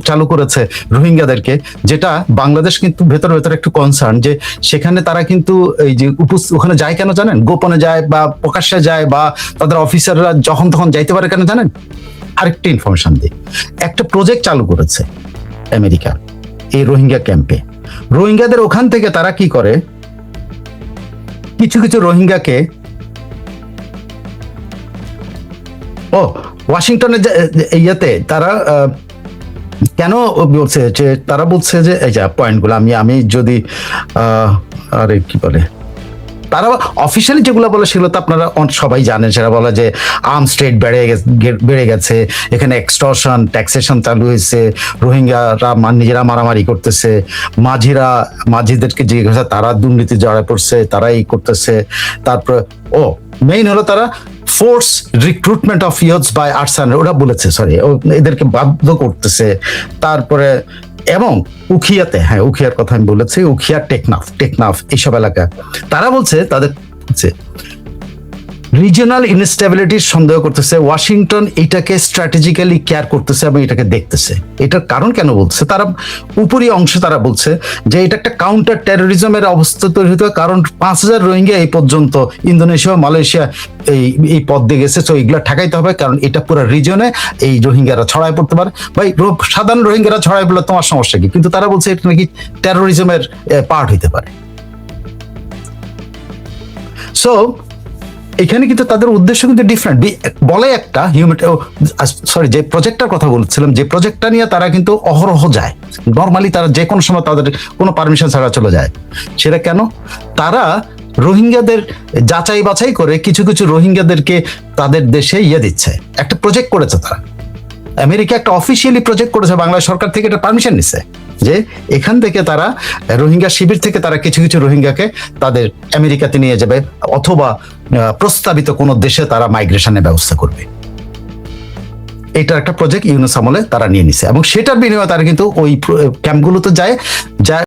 চালু করেছে রোহিঙ্গাদেরকে, যেটা বাংলাদেশ কিন্তু ভেতরে একটু কনসার্ন যে সেখানে তারা কিন্তু এই যে ওখানে যায় কেন জানেন? গোপনে যায় বা প্রকাশ্যে যায় বা তাদের অফিসাররা যখন তখন যাইতে পারে কেন জানেন? আরেকটা ইনফরমেশন দিই, একটা প্রজেক্ট চালু করেছে আমেরিকা, এই রোহিঙ্গা ক্যাম্পে। রোহিঙ্গাদের ওখান থেকে তারা কি করে, কিছু কিছু রোহিঙ্গাকে ওয়াশিংটনের ইয়েতে তারা কেন বলছে যে, তারা বলছে যে এই যা পয়েন্টগুলো আমি যদি আরে কি বলে, তারা অফিসিয়ালি যেগুলো বলে সেগুলো তো আপনারা সবাই জানেন। সেটা বলে যে আর্মস ট্রেড বেড়ে গেছে, এখানে এক্সটর্শন ট্যাক্সেশন চালু হয়েছে, রোহিঙ্গারা নিজেরা মারামারি করতেছে, মাঝিদেরকে জিজ্ঞাসা তারা দুর্নীতি জড়ায় পড়ছে, তারা এই করতেছে। তারপরে মেইন হলো তারা ফোর্স রিক্রুটমেন্ট অফ ইয়ুথস বাই আর্টসান, ওরা বলেছে সরি, এদেরকে বাধ্য করতেছে। তারপরে এবং উখিয়াতে, উখিয়ার কথা আমি বলেছি, উখিয়া টেকনাফ এইসব এলাকা তারা বলছে তাদের রিজিওনাল ইনস্টেবিলিটির সন্দেহ করতেছে। ওয়াশিংটন এটাকে স্ট্র্যাটেজিক্যালি কেয়ার করতেছে এবং এটাকে দেখতেছে। এটার কারণ কেন বলছে তারা, উপরি অংশে তারা বলছে যে এটা একটা কাউন্টার টেরোরিজমের অবস্থা তৈরি হতে, কারণ 5,000 রোহিঙ্গা এই পর্যন্ত ইন্দোনেশিয়া মালয়েশিয়া এই পথ দিয়ে গেছে, তো এগুলো ঠেকাইতে হবে, কারণ এটা পুরো রিজনে এই রোহিঙ্গারা ছড়ায় পড়তে পারে। ভাই সাধারণ রোহিঙ্গারা ছড়ায় পড়লে তোমার সমস্যা কি? কিন্তু তারা বলছে এটা নাকি টেরোরিজমের পার্ট হইতে পারে। সো এখানে কিন্তু তাদের উদ্দেশ্য কিন্তু ডিফারেন্ট। বলে একটা সরি, যে প্রজেক্টটার কথা বলছিলাম, যে প্রজেক্টটা নিয়ে তারা কিন্তু অহরহ যায়, নর্মালি তারা যে কোনো সময় তাদের কোনো পারমিশন ছাড়া চলে যায়। সেটা কেন? তারা রোহিঙ্গাদের যাচাই বাছাই করে কিছু কিছু রোহিঙ্গাদেরকে তাদের দেশে দিচ্ছে। একটা প্রজেক্ট করেছে তারা, আমেরিকা একটা অফিসিয়ালি প্রজেক্ট করেছে, বাংলাদেশ সরকার থেকে এটা পারমিশন নিচ্ছে যে এখান থেকে তারা রোহিঙ্গা শিবির থেকে তারা কিছু কিছু রোহিঙ্গাকে তাদের আমেরিকাতে নিয়ে যাবে, অথবা প্রস্তাবিত কোনো দেশে তারা মাইগ্রেশনের ব্যবস্থা করবে। এটার একটা প্রজেক্ট ইউনুস আমলে তারা নিয়ে নিছে, এবং সেটার বিনিময়ে তারা কিন্তু ওই ক্যাম্পগুলোতে যায়